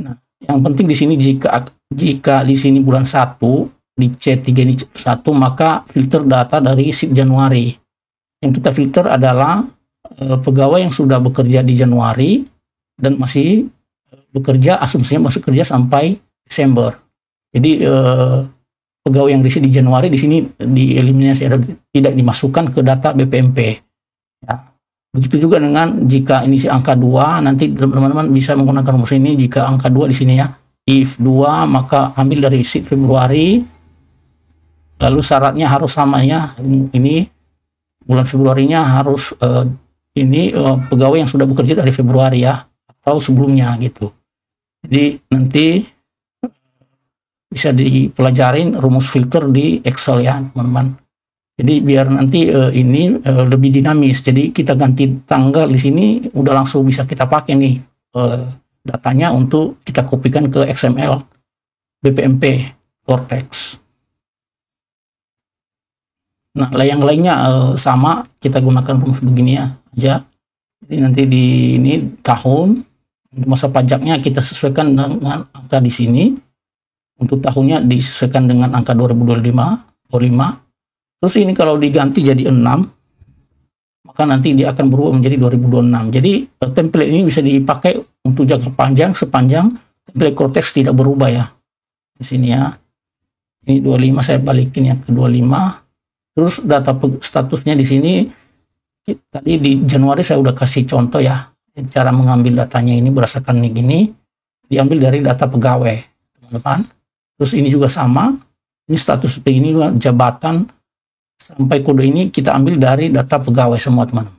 [SPEAKER 1] Nah, yang penting di sini jika di sini bulan 1 di C3 ini 1, maka filter data dari sheet Januari. Yang kita filter adalah pegawai yang sudah bekerja di Januari dan masih bekerja, asumsinya masih kerja sampai Desember. Jadi pegawai yang di Januari di sini dieliminasi, tidak dimasukkan ke data BPMP. Ya. Begitu juga dengan jika ini angka 2, nanti teman-teman bisa menggunakan rumus ini. Jika angka 2 di sini ya, if 2 maka ambil dari sheet Februari, lalu syaratnya harus sama ya, ini bulan Februarinya harus pegawai yang sudah bekerja dari Februari ya, atau sebelumnya gitu. Jadi nanti bisa dipelajarin rumus filter di Excel ya teman-teman. Jadi biar nanti ini lebih dinamis. Jadi kita ganti tanggal di sini udah langsung bisa kita pakai nih datanya untuk kita kopikan ke XML BPMP Cortex. Nah, yang lainnya sama, kita gunakan rumus begini aja. Jadi nanti di ini tahun, masa pajaknya kita sesuaikan dengan angka di sini. Untuk tahunnya disesuaikan dengan angka 2025. Terus ini kalau diganti jadi 6, maka nanti dia akan berubah menjadi 2026. Jadi template ini bisa dipakai untuk jangka panjang sepanjang template Cortex tidak berubah ya. Di sini ya. Ini 25, saya balikin ya ke 25. Terus data statusnya di sini, tadi di Januari saya udah kasih contoh ya, cara mengambil datanya ini berdasarkan ini, diambil dari data pegawai, teman-teman. Terus ini juga sama, ini status ini juga jabatan, sampai kode ini kita ambil dari data pegawai semua, teman-teman.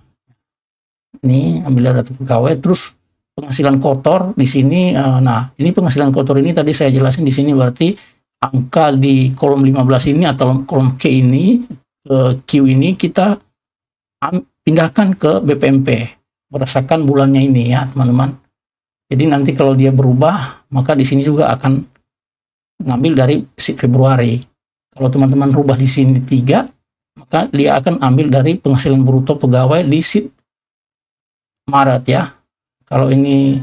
[SPEAKER 1] Ini ambil dari data pegawai, terus penghasilan kotor di sini, nah ini penghasilan kotor ini tadi saya jelasin di sini berarti angka di kolom 15 ini atau kolom Q ini kita pindahkan ke BPMP berdasarkan bulannya ini ya teman-teman. Jadi nanti kalau dia berubah maka di sini juga akan ngambil dari sheet Februari. Kalau teman-teman rubah di sini 3, maka dia akan ambil dari penghasilan bruto pegawai di sheet Maret ya. Kalau ini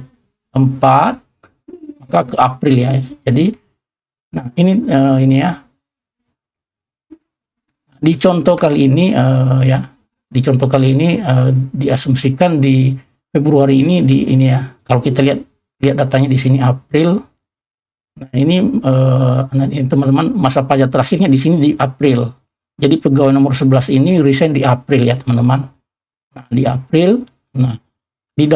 [SPEAKER 1] 4 maka ke April ya. Jadi nah ini ya. Di contoh kali ini diasumsikan di Februari ini ya. Kalau kita lihat datanya di sini April. Nah, ini teman-teman masa pajak terakhirnya di sini di April. Jadi pegawai nomor 11 ini resign di April ya, teman-teman. Nah, di April. Nah, di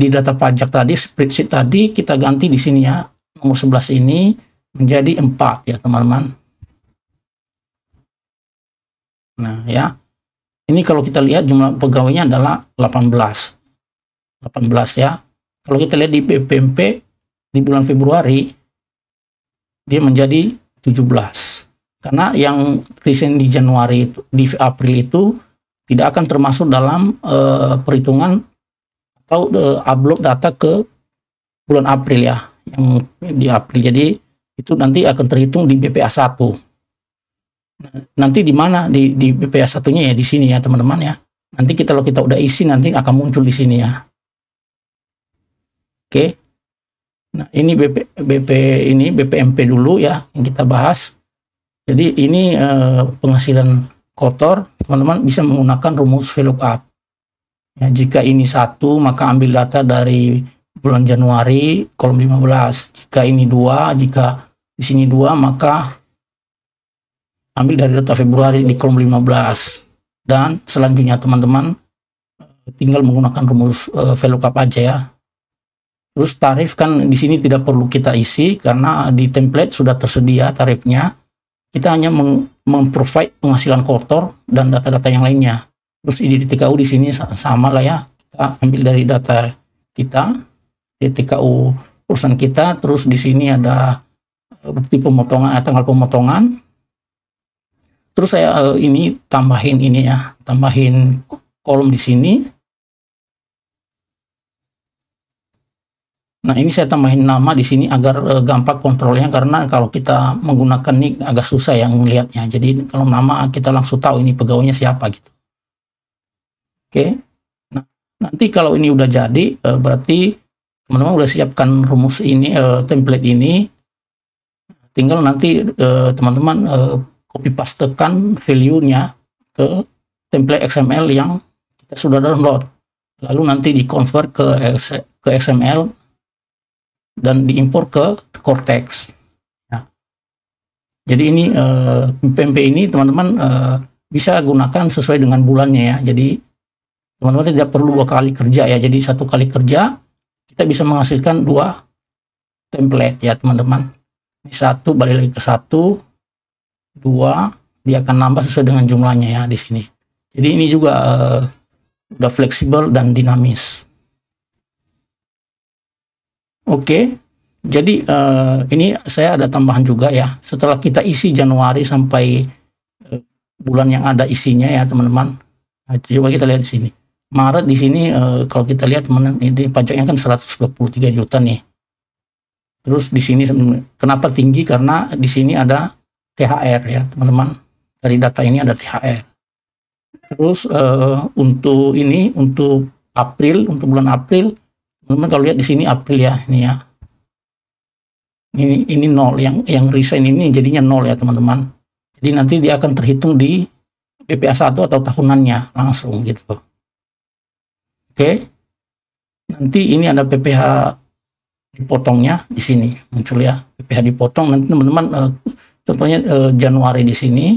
[SPEAKER 1] data pajak tadi, spreadsheet tadi kita ganti di sini ya. Nomor 11 ini menjadi 4 ya, teman-teman. Nah ya, ini kalau kita lihat jumlah pegawainya adalah 18 ya. Kalau kita lihat di BPMP di bulan Februari dia menjadi 17, karena yang resign di Januari di April itu tidak akan termasuk dalam perhitungan atau upload data ke bulan April ya, yang di April. Jadi itu nanti akan terhitung di BPA 1. Nanti di mana di BPA 1-nya ya di sini ya teman-teman ya. Nanti kalau kita udah isi nanti akan muncul di sini ya. Oke. Nah, ini BPMP dulu ya yang kita bahas. Jadi ini penghasilan kotor, teman-teman bisa menggunakan rumus VLOOKUP. Ya, jika ini 1 maka ambil data dari bulan Januari kolom 15. Jika ini 2, jika di sini 2 maka ambil dari data Februari di kolom 15, dan selanjutnya teman-teman tinggal menggunakan rumus VLOOKUP aja ya. Terus tarif kan di sini tidak perlu kita isi karena di template sudah tersedia tarifnya. Kita hanya memprovide penghasilan kotor dan data-data yang lainnya. Terus di TKU di sini sama lah ya. Kita ambil dari data kita di TKU perusahaan kita. Terus di sini ada bukti pemotongan, tanggal pemotongan. Terus saya ini tambahin kolom di sini. Nah, ini saya tambahin nama di sini agar gampang kontrolnya, karena kalau kita menggunakan nick agak susah yang melihatnya. Jadi kalau nama kita langsung tahu ini pegawainya siapa gitu. Oke. Nah, nanti kalau ini udah jadi berarti teman-teman udah siapkan rumus ini, template ini. Tinggal nanti teman-teman copy pastekan value-nya ke template XML yang kita sudah download, lalu nanti di convert ke XML dan diimpor ke Cortex ya. Jadi ini BPMP ini teman-teman bisa gunakan sesuai dengan bulannya ya. Jadi teman-teman tidak perlu 2 kali kerja ya. Jadi 1 kali kerja kita bisa menghasilkan 2 template ya teman-teman. Ini 1 balik lagi ke 1, 2, dia akan nambah sesuai dengan jumlahnya ya di sini. Jadi ini juga udah fleksibel dan dinamis. Oke, jadi ini saya ada tambahan juga ya. Setelah kita isi Januari sampai bulan yang ada isinya ya teman-teman. Nah, coba kita lihat di sini. Maret di sini kalau kita lihat teman-teman, ini pajaknya kan 123 juta nih. Terus di sini kenapa tinggi? Karena di sini ada THR ya teman-teman. Dari data ini ada THR. Terus untuk ini, untuk April, untuk bulan April, teman-teman kalau lihat di sini April ya, ini ya. Ini nol, yang resign ini jadinya nol ya teman-teman. Jadi nanti dia akan terhitung di PPh 1 atau tahunannya langsung gitu. Oke. Nanti ini ada PPh dipotongnya di sini muncul ya, PPh dipotong. Nanti teman-teman contohnya Januari di sini.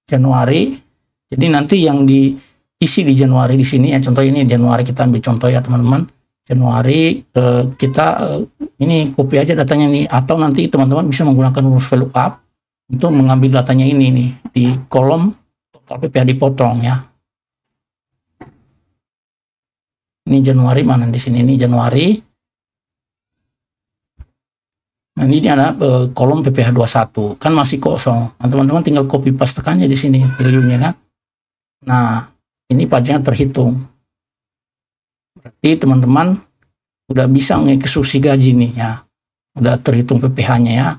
[SPEAKER 1] Januari. Jadi nanti yang diisi di Januari di sini ya, contoh ini Januari, kita ambil contoh ya teman-teman. Januari kita ini copy aja datanya nih, atau nanti teman-teman bisa menggunakan rumus VLOOKUP untuk mengambil datanya ini nih di kolom total PPh dipotong ya. Ini Januari, mana di sini, ini Januari. Nah ini ada kolom PPh 21 kan masih kosong. Nah teman-teman tinggal copy paste aja di sini value-nya kan. Nah ini pajaknya terhitung. Berarti teman-teman udah bisa mengeksekusi gaji nih ya, udah terhitung PPh-nya ya.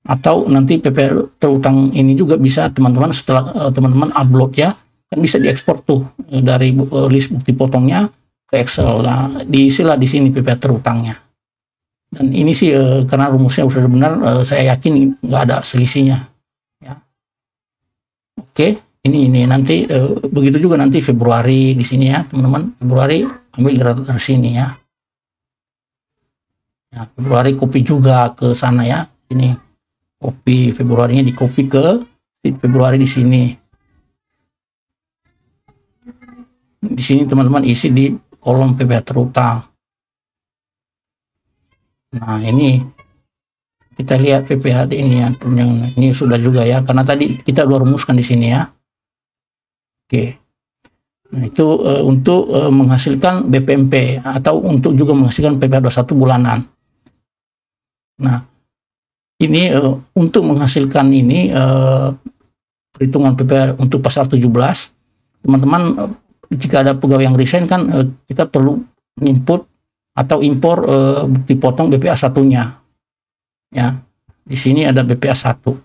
[SPEAKER 1] Atau nanti PPh terutang ini juga bisa teman-teman setelah teman-teman upload ya, kan bisa diekspor tuh dari list bukti potongnya ke Excel. Nah, diisilah di sini PPh terutangnya. Dan ini sih karena rumusnya sudah benar, saya yakin nggak ada selisihnya ya. Oke. Ini nanti begitu juga nanti Februari di sini ya teman-teman. Februari ambil dari sini ya. Ya, Februari copy juga ke sana ya. Ini copy Februarinya, di copy ke Februari di sini. Di sini teman-teman isi di kolom PPh terutang. Nah ini kita lihat PPh ini ya, yang ini sudah juga ya, karena tadi kita udah rumuskan di sini ya. Oke, nah itu untuk menghasilkan BPMP atau untuk juga menghasilkan PPh 21 bulanan. Nah, ini untuk menghasilkan ini perhitungan PPh untuk pasal 17, teman-teman jika ada pegawai yang resign kan kita perlu input atau impor bukti potong BPh 1-nya. Ya, di sini ada BPh 1.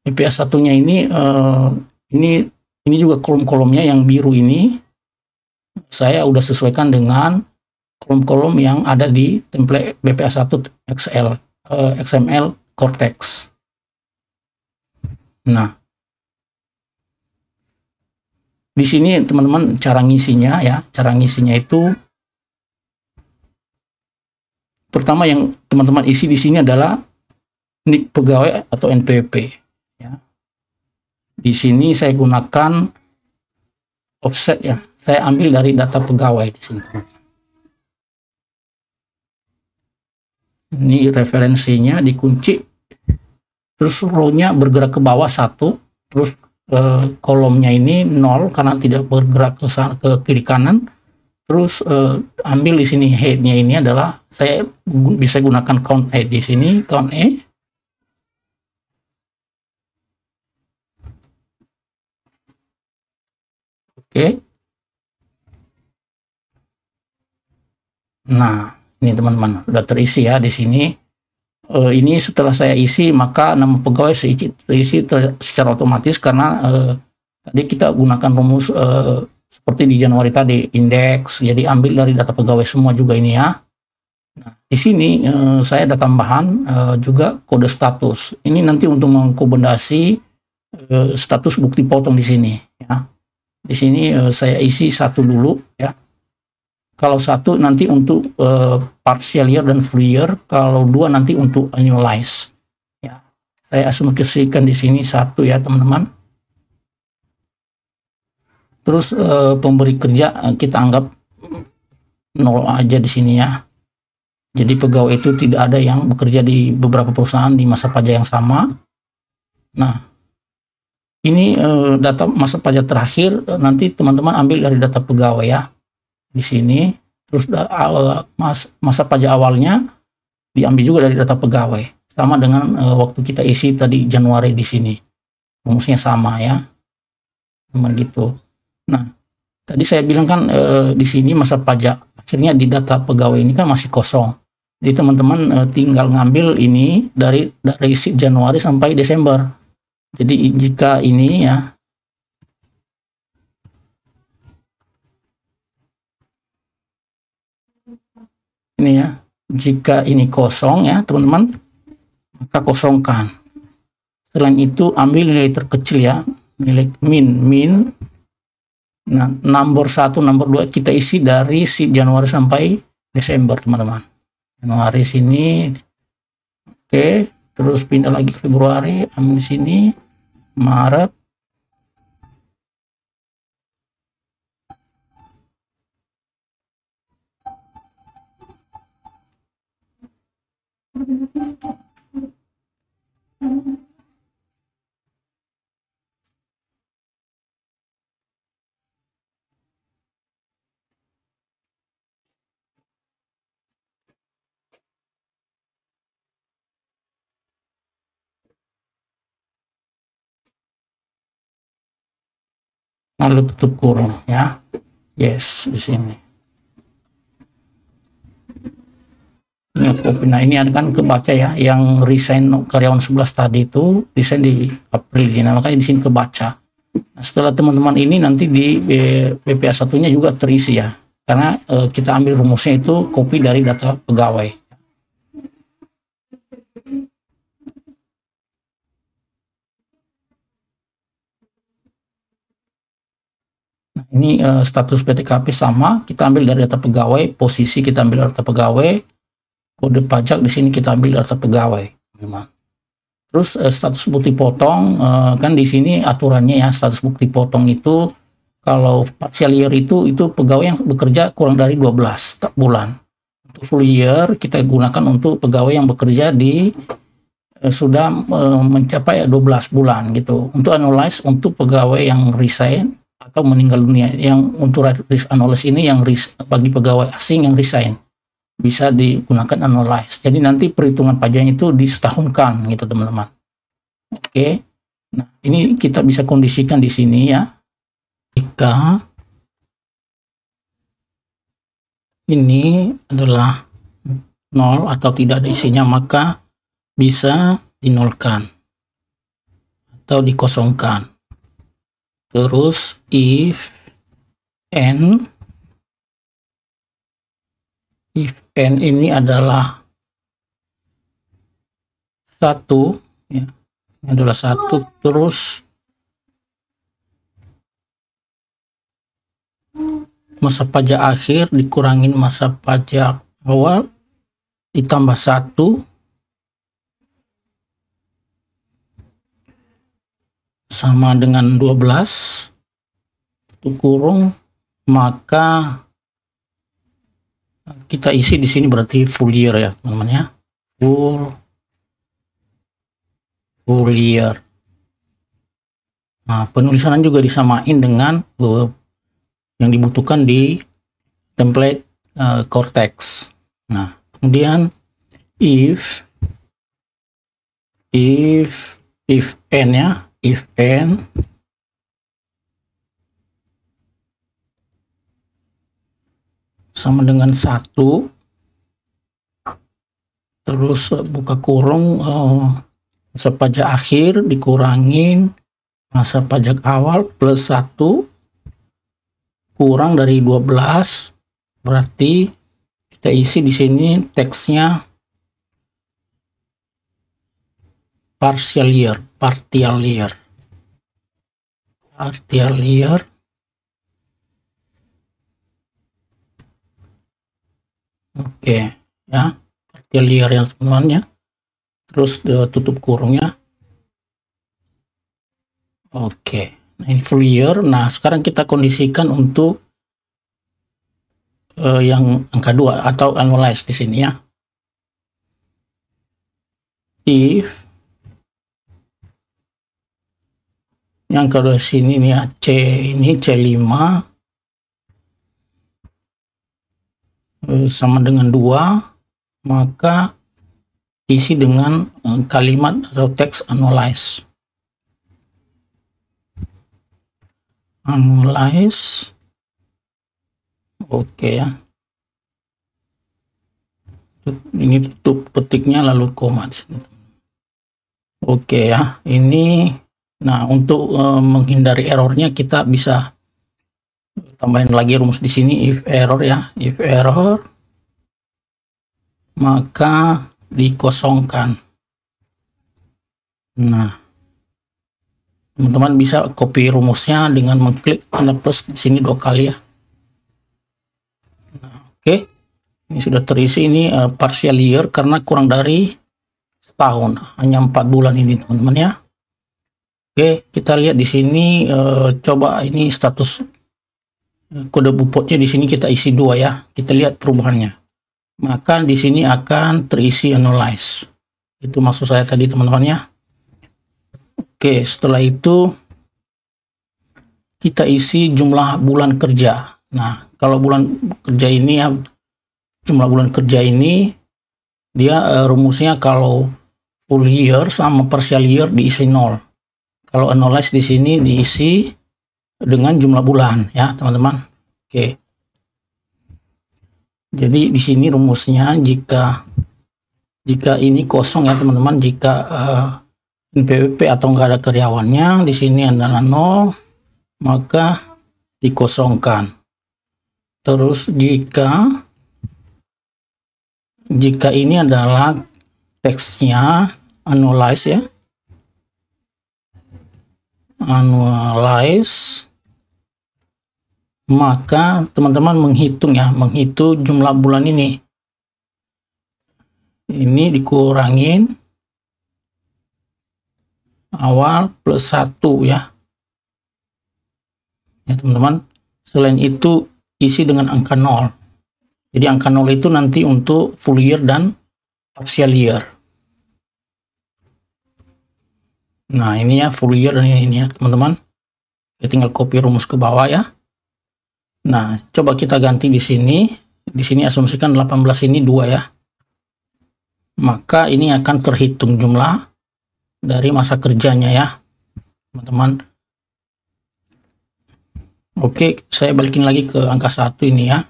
[SPEAKER 1] BPh 1-nya ini juga kolom-kolomnya yang biru ini saya udah sesuaikan dengan kolom-kolom yang ada di template BPh 1 XML Cortex. Nah, di sini teman-teman cara ngisinya ya, cara ngisinya itu pertama yang teman-teman isi di sini adalah NIK pegawai atau NPWP. Ya. Di sini saya gunakan offset ya. Saya ambil dari data pegawai di sini. Ini referensinya dikunci. Terus row-nya bergerak ke bawah 1, terus kolomnya ini 0 karena tidak bergerak ke kiri kanan. Terus ambil di sini head-nya ini adalah saya bisa gunakan count E di sini, count E. Oke. Nah, ini teman-teman udah terisi ya di sini. Ini setelah saya isi maka nama pegawai terisi secara otomatis karena tadi kita gunakan rumus seperti di Januari tadi, indeks. Jadi ambil dari data pegawai semua juga ini ya. Nah, di sini saya ada tambahan juga kode status. Ini nanti untuk mengkomodasi status bukti potong di sini ya. Di sini saya isi 1 dulu ya. Kalau 1 nanti untuk partial year dan full year, kalau 2 nanti untuk annualize. Ya, saya asumsikan di sini 1 ya teman-teman. Terus pemberi kerja kita anggap 0 aja di sini ya. Jadi pegawai itu tidak ada yang bekerja di beberapa perusahaan di masa pajak yang sama. Nah, ini data masa pajak terakhir nanti teman-teman ambil dari data pegawai ya. Di sini Terus masa pajak awalnya diambil juga dari data pegawai. Sama dengan waktu kita isi tadi Januari di sini. Rumusnya sama ya. Teman gitu. Nah, tadi saya bilang kan di sini masa pajak akhirnya di data pegawai ini kan masih kosong. Jadi teman-teman tinggal ngambil ini dari Januari sampai Desember. Jadi jika ini ya, ini ya, jika ini kosong ya teman-teman, maka kosongkan. Selain itu ambil nilai terkecil ya, nilai min. Nah, nomor 1, nomor 2 kita isi dari Januari sampai Desember, teman-teman. Januari sini, oke, terus pindah lagi ke Februari, ambil di sini, Maret, lalu tutup kurung ya. Yes, di sini. Ini copy. Nah, ini kan kebaca ya, yang resign karyawan 11 tadi itu resign di April ini. Nah, makanya di sini kebaca. Nah, setelah teman-teman ini nanti di BPA 1-nya juga terisi ya. Karena kita ambil rumusnya itu copy dari data pegawai. Ini status PTKP sama, kita ambil dari data pegawai, posisi kita ambil dari data pegawai, kode pajak di sini kita ambil dari data pegawai. Terus status bukti potong, kan di sini aturannya ya, status bukti potong itu kalau partial year itu pegawai yang bekerja kurang dari 12 bulan. Untuk full year kita gunakan untuk pegawai yang bekerja di sudah mencapai 12 bulan gitu. Untuk annualize untuk pegawai yang resign atau meninggal dunia, yang untuk annualize ini yang bagi pegawai asing yang resign bisa digunakan annualize. Jadi nanti perhitungan pajaknya itu disetahunkan gitu teman-teman. Oke. Nah, ini kita bisa kondisikan di sini ya. Jika ini adalah 0 atau tidak ada isinya, maka bisa dinolkan atau dikosongkan. Terus if n ini adalah 1 ya, ini adalah 1, terus masa pajak akhir dikurangin masa pajak awal ditambah 1 sama dengan 12 tutup kurung, maka kita isi di sini berarti full year ya teman-teman ya, full year. Nah, penulisan juga disamain dengan yang dibutuhkan di template Cortex. Nah, kemudian if n ya, if n sama dengan 1, terus buka kurung, masa pajak akhir dikurangin masa pajak awal plus 1 kurang dari 12, berarti kita isi di sini teksnya partial year. Oke ya, partial year yang sebenarnya, terus tutup kurungnya. Oke, nah ini full year. Nah, sekarang kita kondisikan untuk yang angka 2 atau annualize di sini ya. If yang kedua sini nih ya, ini C5 sama dengan 2, maka isi dengan kalimat atau teks analyze. Analyze. Oke ya. Ini tutup petiknya lalu koma di sini. Oke ya, ini nah untuk menghindari errornya kita bisa tambahin lagi rumus di sini if error ya, if error maka dikosongkan. Nah, teman-teman bisa copy rumusnya dengan mengklik tanda plus di sini 2 kali ya. Nah, oke. Ini sudah terisi, ini partial year karena kurang dari setahun, hanya 4 bulan ini teman-teman ya. Oke, kita lihat di sini coba ini status kode bupotnya di sini kita isi 2 ya. Kita lihat perubahannya. Maka di sini akan terisi analyze. Itu maksud saya tadi teman-teman ya. Oke, setelah itu kita isi jumlah bulan kerja. Nah, kalau bulan kerja ini ya, jumlah bulan kerja ini dia rumusnya kalau full year sama partial year diisi 0. Kalau analyze di sini diisi dengan jumlah bulan ya, teman-teman. Oke. Jadi di sini rumusnya jika ini kosong ya, teman-teman, jika NPWP atau enggak ada karyawannya, di sini adalah 0, maka dikosongkan. Terus jika ini adalah teksnya analyze ya, analyze, maka teman-teman menghitung ya, menghitung jumlah bulan ini dikurangin awal plus 1 ya, teman-teman. Selain itu isi dengan angka 0. Jadi angka 0 itu nanti untuk full year dan partial year. Nah, ini ya full year dan ini ya, teman-teman. Kita tinggal copy rumus ke bawah ya. Nah, coba kita ganti di sini. Di sini asumsikan 18 ini 2 ya. Maka ini akan terhitung jumlah dari masa kerjanya ya, teman-teman. Oke, saya balikin lagi ke angka 1 ini ya.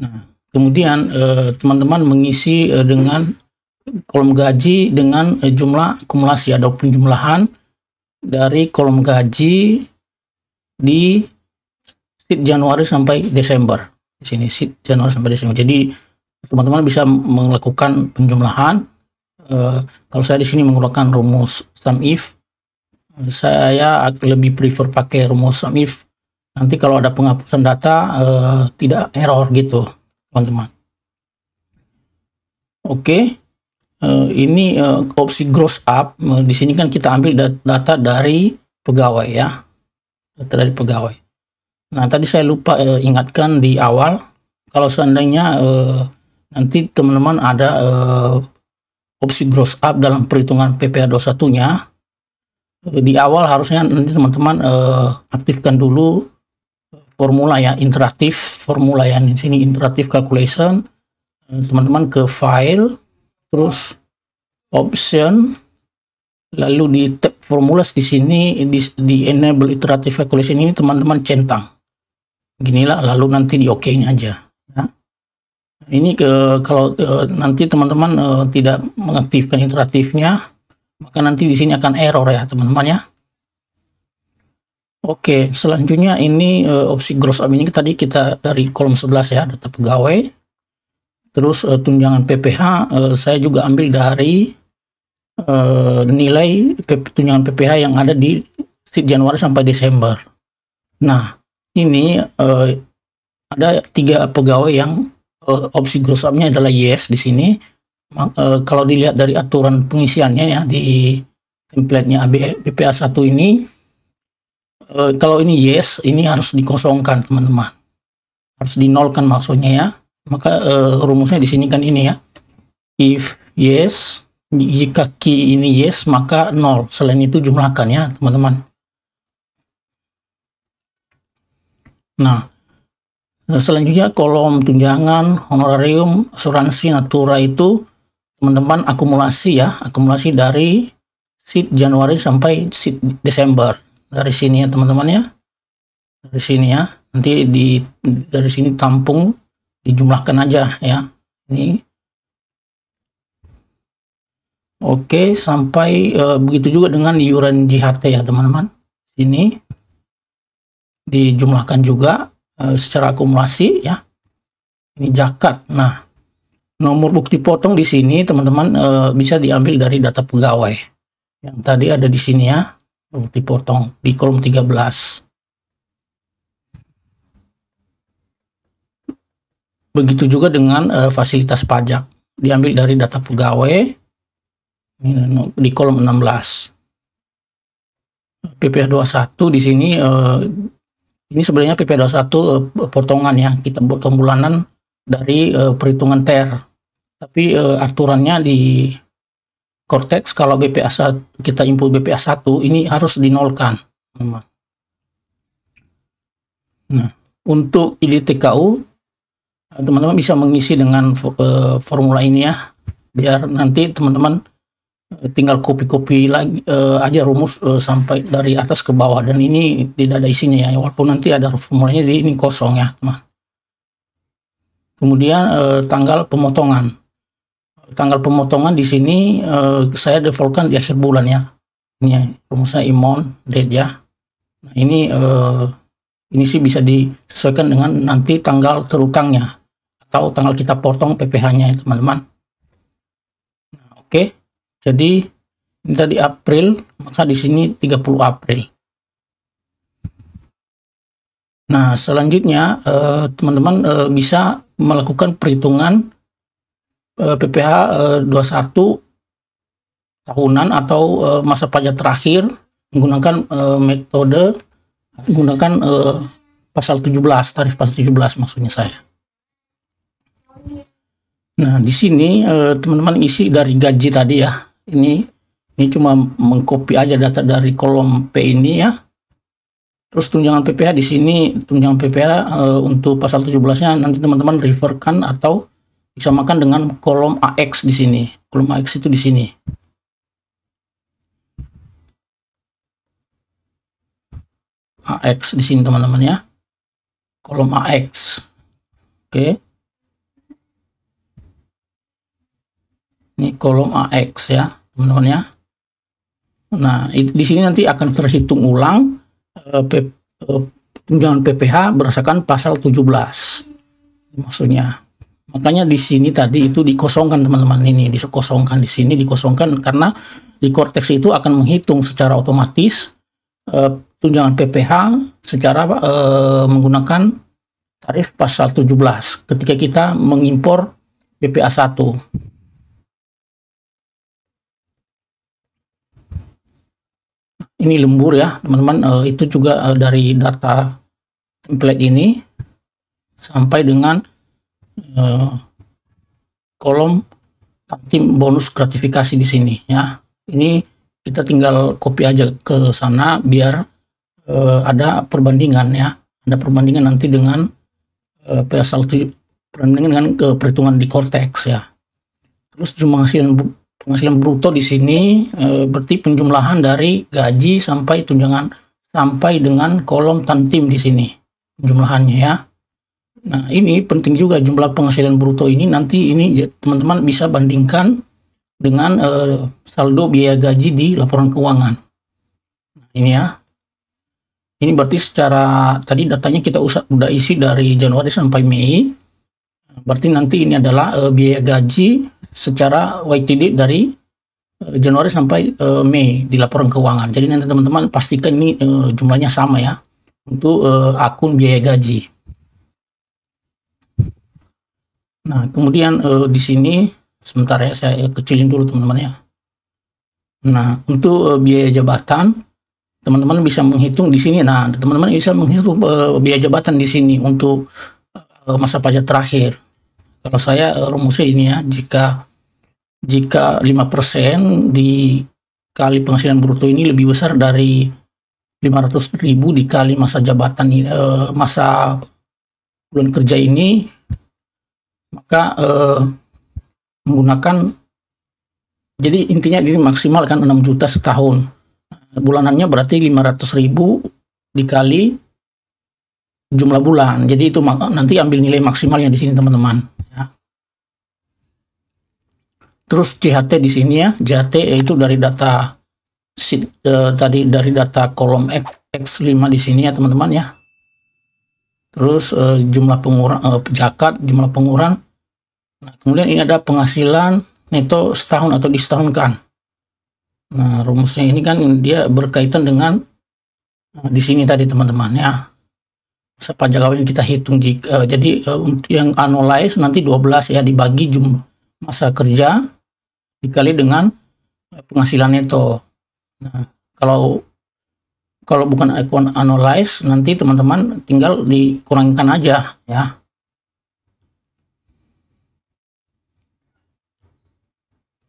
[SPEAKER 1] Nah, kemudian teman-teman mengisi dengan kolom gaji dengan jumlah akumulasi atau penjumlahan dari kolom gaji di sheet Januari sampai Desember. Di sini sheet Januari sampai Desember. Jadi teman-teman bisa melakukan penjumlahan. Kalau saya di sini menggunakan rumus sum if, saya lebih prefer pakai rumus sum if. Nanti kalau ada penghapusan data tidak error gitu, teman-teman. Oke, ini opsi gross up. Di sini kan kita ambil data dari pegawai ya, data dari pegawai. Nah, tadi saya lupa ingatkan di awal, kalau seandainya nanti teman-teman ada opsi gross up dalam perhitungan PPh 21-nya, di awal harusnya nanti teman-teman aktifkan dulu formula ya, interaktif formula ya. Di sini interaktif calculation, teman-teman ke file, terus option, lalu di tab formulas di sini di enable iterative calculation ini teman-teman centang ginilah, lalu nanti di OK-nya aja ya. Ini kalau nanti teman-teman tidak mengaktifkan iteratifnya, maka nanti di sini akan error ya, teman-teman ya. Oke, selanjutnya ini opsi gross up ini tadi kita dari kolom 11 ya, data pegawai. Terus tunjangan PPh saya juga ambil dari nilai tunjangan PPh yang ada di sheet Januari sampai Desember. Nah, ini ada 3 pegawai yang opsi gross up-nya adalah yes di sini. Kalau dilihat dari aturan pengisiannya ya di template-nya BPA 1 ini, kalau ini yes, ini harus dikosongkan, teman-teman. Harus dinolkan maksudnya ya. Maka rumusnya di sini kan ini ya. If yes, jika key ini yes, maka 0. Selain itu jumlahkan ya, teman-teman. Nah, Selanjutnya kolom tunjangan, honorarium, asuransi, natura itu teman-teman akumulasi ya, akumulasi dari sheet Januari sampai sheet Desember. Dari sini ya teman-teman ya, dari sini ya, nanti dari sini tampung, dijumlahkan aja ya. Ini oke, sampai begitu juga dengan iuran JHT ya teman-teman. Ini dijumlahkan juga secara akumulasi ya. Ini zakat. Nah, nomor bukti potong di sini teman-teman bisa diambil dari data pegawai. Yang tadi ada di sini ya, bukti potong di kolom 13. Begitu juga dengan fasilitas pajak, diambil dari data pegawai di kolom 16. PPh 21 di sini ini sebenarnya PPh 21 potongan ya, kita potong bulanan dari perhitungan TER. Tapi aturannya di Cortex kalau BPA kita input BPA 1 ini harus dinolkan. Nah, untuk IDTKU teman-teman bisa mengisi dengan formula ini ya, biar nanti teman-teman tinggal copy-copy lagi aja rumus sampai dari atas ke bawah, dan ini tidak ada isinya ya, walaupun nanti ada formulanya ini kosong ya teman. Kemudian tanggal pemotongan. Tanggal pemotongan di sini saya defaultkan di akhir bulan ya. Ini rumusnya IMON date ya. Nah, ini sih bisa disesuaikan dengan nanti tanggal terutangnya atau tanggal kita potong PPh-nya ya teman-teman. Nah, oke. Jadi ini tadi April, maka di sini 30 April. Nah, selanjutnya teman-teman bisa melakukan perhitungan PPh 21 tahunan atau masa pajak terakhir menggunakan metode menggunakan pasal 17, tarif pasal 17 maksudnya saya. Nah, di sini teman-teman isi dari gaji tadi ya. Ini cuma mengcopy aja data dari kolom P ini ya. Terus tunjangan PPh di sini, tunjangan PPh untuk pasal 17-nya nanti teman-teman referkan atau disamakan dengan kolom AX di sini. Kolom AX itu di sini. AX di sini teman-teman ya. Kolom AX. Oke. Ini kolom AX ya, teman-teman ya. Nah, di sini nanti akan terhitung ulang tunjangan PPh berdasarkan pasal 17. Maksudnya. Makanya di sini tadi itu dikosongkan teman-teman, ini dikosongkan di sini, dikosongkan karena di Cortex itu akan menghitung secara otomatis tunjangan PPh secara menggunakan tarif pasal 17 ketika kita mengimpor BPA 1. Ini lembur ya teman-teman, itu juga dari data template ini sampai dengan kolom tim bonus gratifikasi di sini ya. Ini kita tinggal copy aja ke sana biar ada perbandingan ya, ada perbandingan nanti dengan pasal perbandingan dengan perhitungan di Cortex ya. Terus penghasilan bruto di sini berarti penjumlahan dari gaji sampai tunjangan sampai dengan kolom tantim di sini penjumlahannya ya. Nah, ini penting juga jumlah penghasilan bruto ini nanti ini teman-teman bisa bandingkan dengan saldo biaya gaji di laporan keuangan. Nah, ini ya. Ini berarti secara tadi datanya kita udah isi dari Januari sampai Mei. Berarti nanti ini adalah biaya gaji secara YTD dari Januari sampai Mei di laporan keuangan. Jadi nanti teman-teman pastikan ini jumlahnya sama ya untuk akun biaya gaji. Nah, kemudian di sini sebentar ya, saya kecilin dulu teman-teman ya. Nah, untuk biaya jabatan teman-teman bisa menghitung di sini. Nah, teman-teman bisa menghitung biaya jabatan di sini untuk masa pajak terakhir. Kalau saya rumusnya ini ya, jika 5% dikali penghasilan bruto ini lebih besar dari 500.000 dikali masa jabatan masa bulan kerja ini, maka menggunakan, jadi intinya ini maksimal kan 6 juta setahun. Bulanannya berarti 500.000 dikali jumlah bulan. Jadi itu nanti ambil nilai maksimalnya di sini teman-teman. Ya. Terus JHT di sini ya, JHT yaitu dari data tadi dari data kolom X5 di sini ya teman-teman ya. Terus jumlah pengurang zakat, jumlah pengurangan. Nah, kemudian ini ada penghasilan neto setahun atau disetahunkan. Nah, rumusnya ini kan dia berkaitan dengan di sini tadi teman-teman ya. Pajak awal kita hitung jika jadi untuk yang annualize nanti 12 ya, dibagi jumlah masa kerja dikali dengan penghasilan neto. Nah, kalau bukan akun annualize nanti teman-teman tinggal dikurangkan aja ya.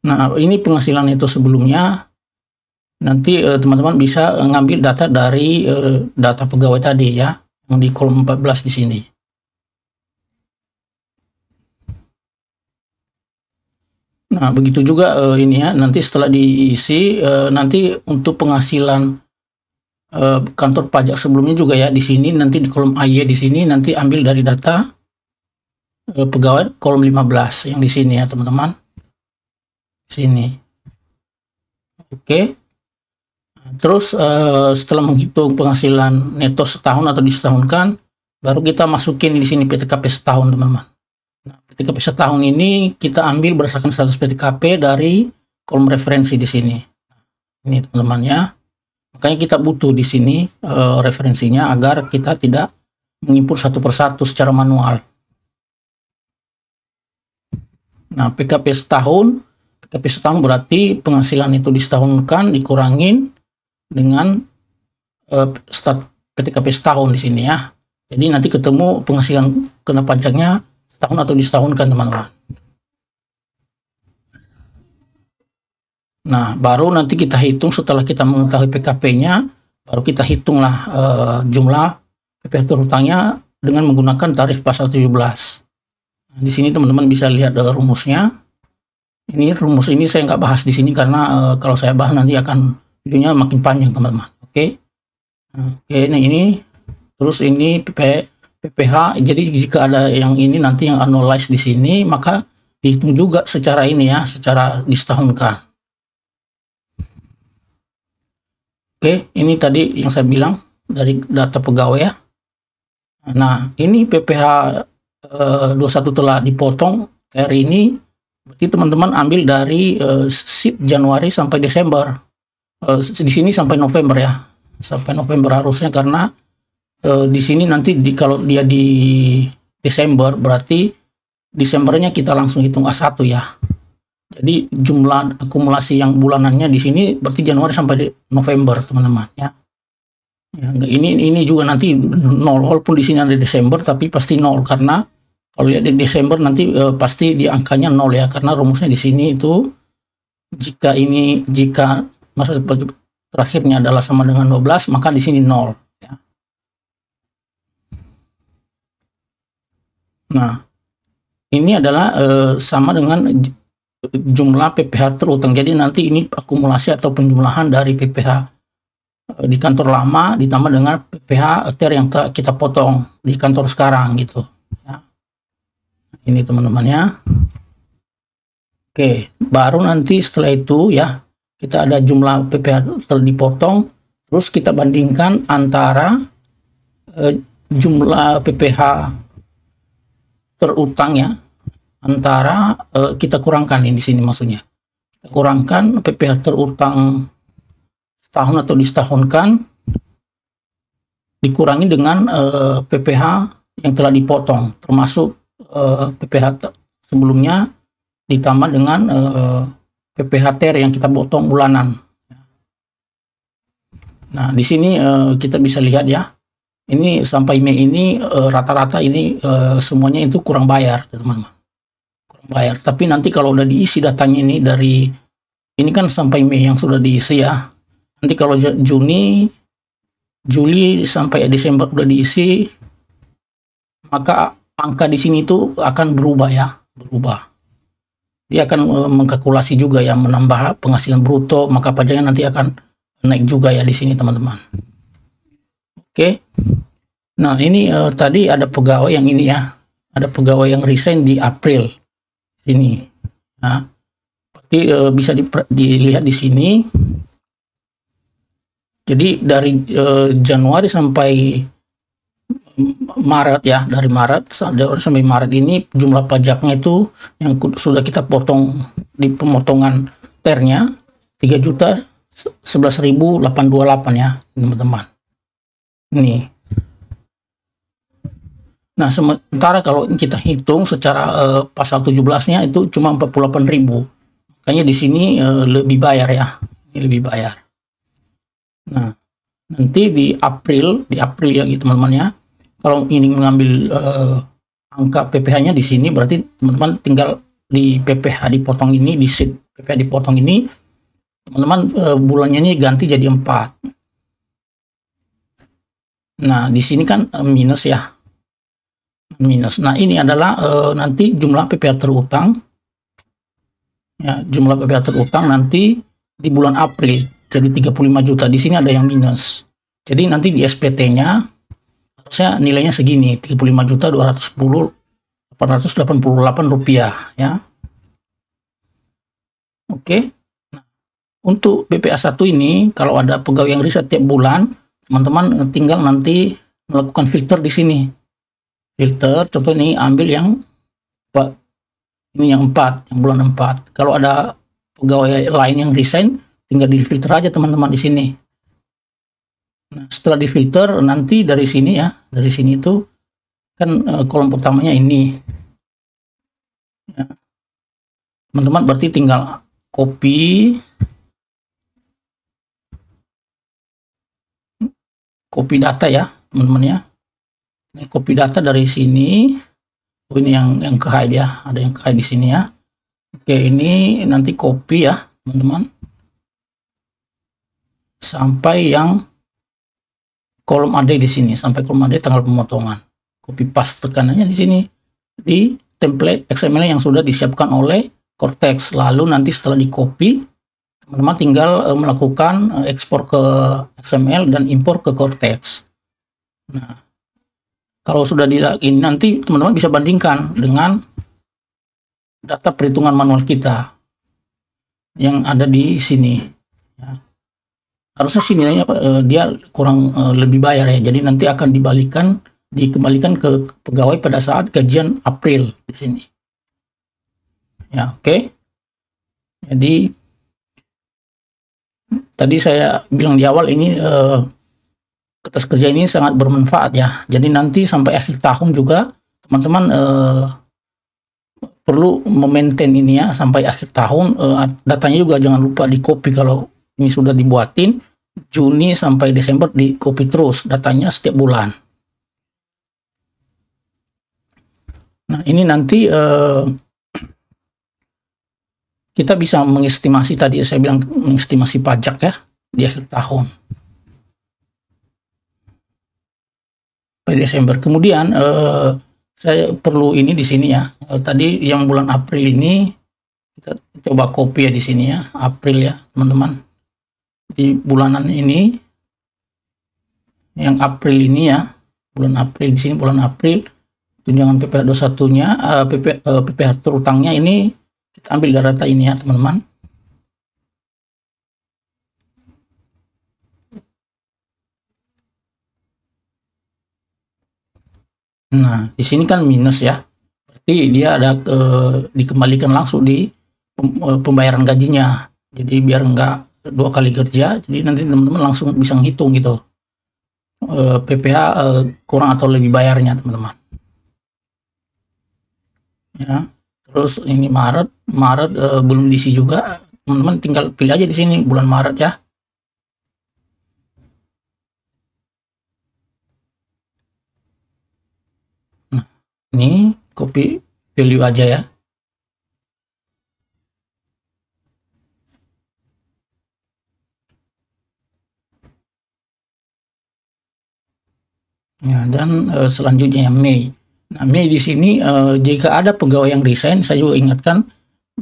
[SPEAKER 1] Nah, ini penghasilan itu sebelumnya. Nanti teman-teman bisa ngambil data dari data pegawai tadi ya, yang di kolom 14 di sini. Nah, begitu juga ini ya, nanti setelah diisi nanti untuk penghasilan kantor pajak sebelumnya juga ya, di sini nanti di kolom AY di sini nanti ambil dari data pegawai kolom 15 yang di sini ya teman-teman. Sini. Oke. Terus setelah menghitung penghasilan neto setahun atau disetahunkan, baru kita masukin di sini PTKP setahun teman-teman. Nah, PTKP setahun ini kita ambil berdasarkan status PTKP dari kolom referensi di sini. Ini teman-teman ya. Makanya kita butuh di sini referensinya agar kita tidak mengimpor satu persatu secara manual. Nah, PKP setahun berarti penghasilan itu disetahunkan dikurangin dengan start PTKP setahun di sini ya. Jadi nanti ketemu penghasilan kena pajaknya setahun atau disetahunkan teman-teman. Nah, baru nanti kita hitung setelah kita mengetahui PKP-nya, baru kita hitunglah jumlah PPh terhutangnya dengan menggunakan tarif pasal 17. Nah, di sini teman-teman bisa lihat rumusnya. Ini rumus ini saya nggak bahas di sini karena kalau saya bahas nanti akan videonya makin panjang teman-teman. Oke. Oke, nah ini terus ini PPh. Jadi jika ada yang ini nanti yang annualize di sini, maka dihitung juga secara ini ya, secara disetahunkan. Oke, ini tadi yang saya bilang dari data pegawai ya. Nah, ini PPh 21 telah dipotong hari ini. Berarti teman-teman ambil dari SIP Januari sampai Desember. Di sini sampai November ya. Sampai November harusnya, karena di sini nanti kalau dia di Desember berarti Desembernya kita langsung hitung A1 ya. Jadi jumlah akumulasi yang bulanannya di sini berarti Januari sampai November teman-teman ya. Ya, ini juga nanti nol, walaupun di sini ada Desember tapi pasti nol, karena kalau lihat di Desember nanti pasti di angkanya nol ya, karena rumusnya di sini itu jika masa terakhirnya adalah sama dengan 12 maka di sini nol ya. Nah, ini adalah sama dengan jumlah PPh terutang. Jadi nanti ini akumulasi atau penjumlahan dari PPh di kantor lama ditambah dengan PPh ter yang kita potong di kantor sekarang gitu ya. Ini teman-teman ya. Oke, baru nanti setelah itu ya kita ada jumlah PPh dipotong, terus kita bandingkan antara jumlah PPh terutang ya, antara kita kurangkan ini di sini maksudnya. Kita kurangkan PPh terutang setahun atau disetahunkan dikurangi dengan PPh yang telah dipotong, termasuk PPh sebelumnya ditambah dengan PPh TER yang kita potong bulanan. Nah, di sini kita bisa lihat ya, ini sampai Mei ini rata-rata ini semuanya itu kurang bayar, teman-teman. Kurang bayar. Tapi nanti kalau udah diisi datanya ini dari ini kan sampai Mei yang sudah diisi ya. Nanti kalau Juni, Juli sampai Desember udah diisi, maka angka di sini itu akan berubah ya, berubah. Dia akan mengkalkulasi juga ya, menambah penghasilan bruto, maka pajaknya nanti akan naik juga ya di sini teman-teman. Oke. Nah, ini tadi ada pegawai yang ini ya. Ada pegawai yang resign di April ini. Nah, seperti bisa dilihat di sini. Jadi dari Januari sampai Maret ya, dari Maret sampai Maret ini jumlah pajaknya itu yang sudah kita potong di pemotongan ternya 3.011.828 ya teman-teman. Ini. Nah, sementara kalau kita hitung secara pasal 17-nya itu cuma 48.000. Makanya di sini lebih bayar ya. Ini lebih bayar. Nah, nanti di April ya gitu teman-teman ya. Kalau ini mengambil angka PPh-nya di sini, berarti teman-teman tinggal di PPh dipotong ini, di sheet PPh dipotong ini, teman-teman bulannya ini ganti jadi 4. Nah, di sini kan minus ya. Minus. Nah, ini adalah nanti jumlah PPh terutang. Ya, jumlah PPh terutang nanti di bulan April jadi 35 juta. Di sini ada yang minus. Jadi nanti di SPT-nya harusnya nilainya segini, 35.210.888 rupiah ya. Oke. Nah, untuk BPA 1 ini kalau ada pegawai yang riset tiap bulan, teman-teman tinggal nanti melakukan filter di sini. Filter, contoh ini ambil yang ini yang 4, yang bulan 4. Kalau ada pegawai lain yang resign, tinggal di filter aja teman-teman di sini. Nah, setelah difilter nanti dari sini ya, dari sini itu kan kolom pertamanya ini. Ya. Teman-teman berarti tinggal copy data ya, teman-teman ya. Copy data dari sini. Oh, ini yang ke hide ya, ada yang ke hide di sini ya. Oke, ini nanti copy ya, teman-teman. Sampai yang kolom AD di sini, sampai kolom AD tanggal pemotongan. Copy paste tekanannya di sini di template XML yang sudah disiapkan oleh Cortex. Lalu nanti setelah di copy, teman-teman tinggal melakukan ekspor ke XML dan impor ke Cortex. Nah, kalau sudah ini nanti teman-teman bisa bandingkan dengan data perhitungan manual kita yang ada di sini. Ya. Harusnya sih nilainya dia kurang lebih bayar ya. Jadi nanti akan dikembalikan ke pegawai pada saat gajian April di sini. Ya, oke. Jadi tadi saya bilang di awal ini kertas kerja ini sangat bermanfaat ya. Jadi nanti sampai akhir tahun juga teman-teman perlu memaintain ini ya sampai akhir tahun. Datanya juga jangan lupa di copy kalau ini sudah dibuatin. Juni sampai Desember di copy terus datanya setiap bulan. Nah, ini nanti kita bisa mengestimasi, tadi saya bilang mengestimasi pajak ya di akhir tahun sampai Desember. Kemudian saya perlu ini di sini ya. Tadi yang bulan April ini kita coba copy ya di sini ya, April ya teman-teman. Di bulanan ini yang April ini ya, bulan April di sini bulan April tunjangan PPh 21-nya PPh terutangnya ini kita ambil data ini ya teman-teman. Nah, di sini kan minus ya, berarti dia ada dikembalikan langsung di pembayaran gajinya. Jadi biar enggak 2 kali kerja, jadi nanti teman-teman langsung bisa ngitung gitu PPh kurang atau lebih bayarnya teman-teman ya. Terus ini Maret belum diisi juga, teman-teman tinggal pilih aja di sini bulan Maret ya. Nah, ini copy value aja ya. Ya, dan selanjutnya Mei. Nah, di sini jika ada pegawai yang resign, saya juga ingatkan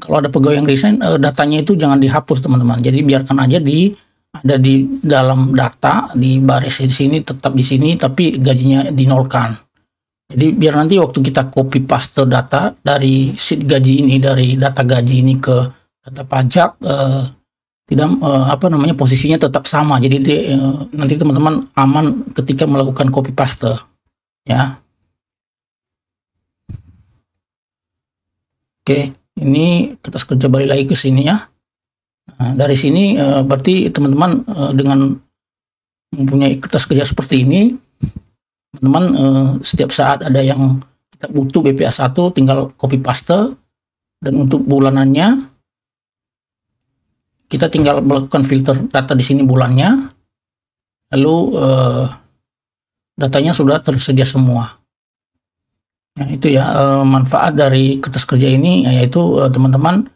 [SPEAKER 1] kalau ada pegawai yang resign, datanya itu jangan dihapus teman-teman. Jadi biarkan aja ada di dalam data di baris di sini, tetap di sini, tapi gajinya dinolkan. Jadi biar nanti waktu kita copy paste data dari sheet gaji ini, dari data gaji ini ke data pajak, tidak posisinya tetap sama. Jadi nanti teman-teman aman ketika melakukan copy paste, ya. Oke, ini kertas kerja balik lagi ke sini ya. Nah, dari sini berarti teman-teman dengan mempunyai kertas kerja seperti ini, teman-teman setiap saat ada yang kita butuh BPA 1 tinggal copy paste, dan untuk bulanannya kita tinggal melakukan filter data di sini bulannya, lalu datanya sudah tersedia semua. Nah, itu ya manfaat dari kertas kerja ini, yaitu teman-teman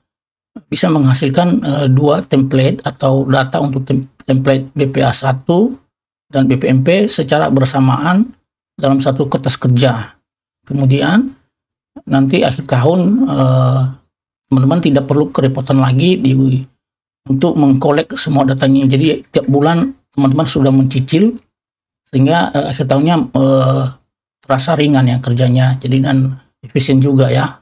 [SPEAKER 1] bisa menghasilkan dua template atau data untuk template BPA 1 dan BPMP secara bersamaan dalam satu kertas kerja. Kemudian nanti akhir tahun teman-teman tidak perlu kerepotan lagi untuk mengkolek semua datanya. Jadi tiap bulan teman-teman sudah mencicil, sehingga akhir tahunnya terasa ringan ya kerjanya, jadi dan efisien juga ya.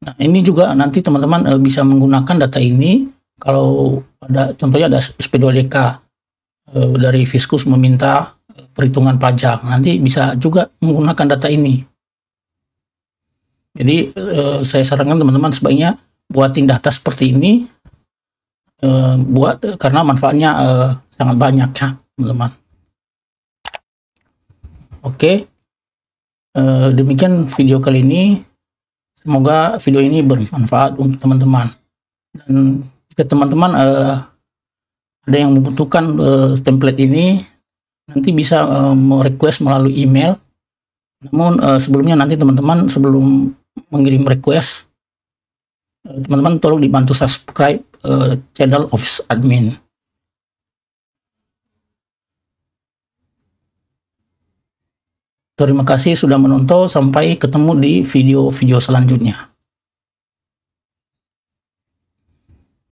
[SPEAKER 1] Nah, ini juga nanti teman-teman bisa menggunakan data ini kalau ada, contohnya ada SP2DK dari Fiskus meminta perhitungan pajak, nanti bisa juga menggunakan data ini. Jadi saya sarankan teman-teman sebaiknya buatin data seperti ini, karena manfaatnya sangat banyak ya teman-teman. Oke, demikian video kali ini. Semoga video ini bermanfaat untuk teman-teman. Dan jika teman-teman ada yang membutuhkan template ini, nanti bisa merequest melalui email. Namun sebelumnya nanti teman-teman sebelum mengirim request, teman-teman tolong dibantu subscribe channel Office Admin. Terima kasih sudah menonton, sampai ketemu di video-video selanjutnya.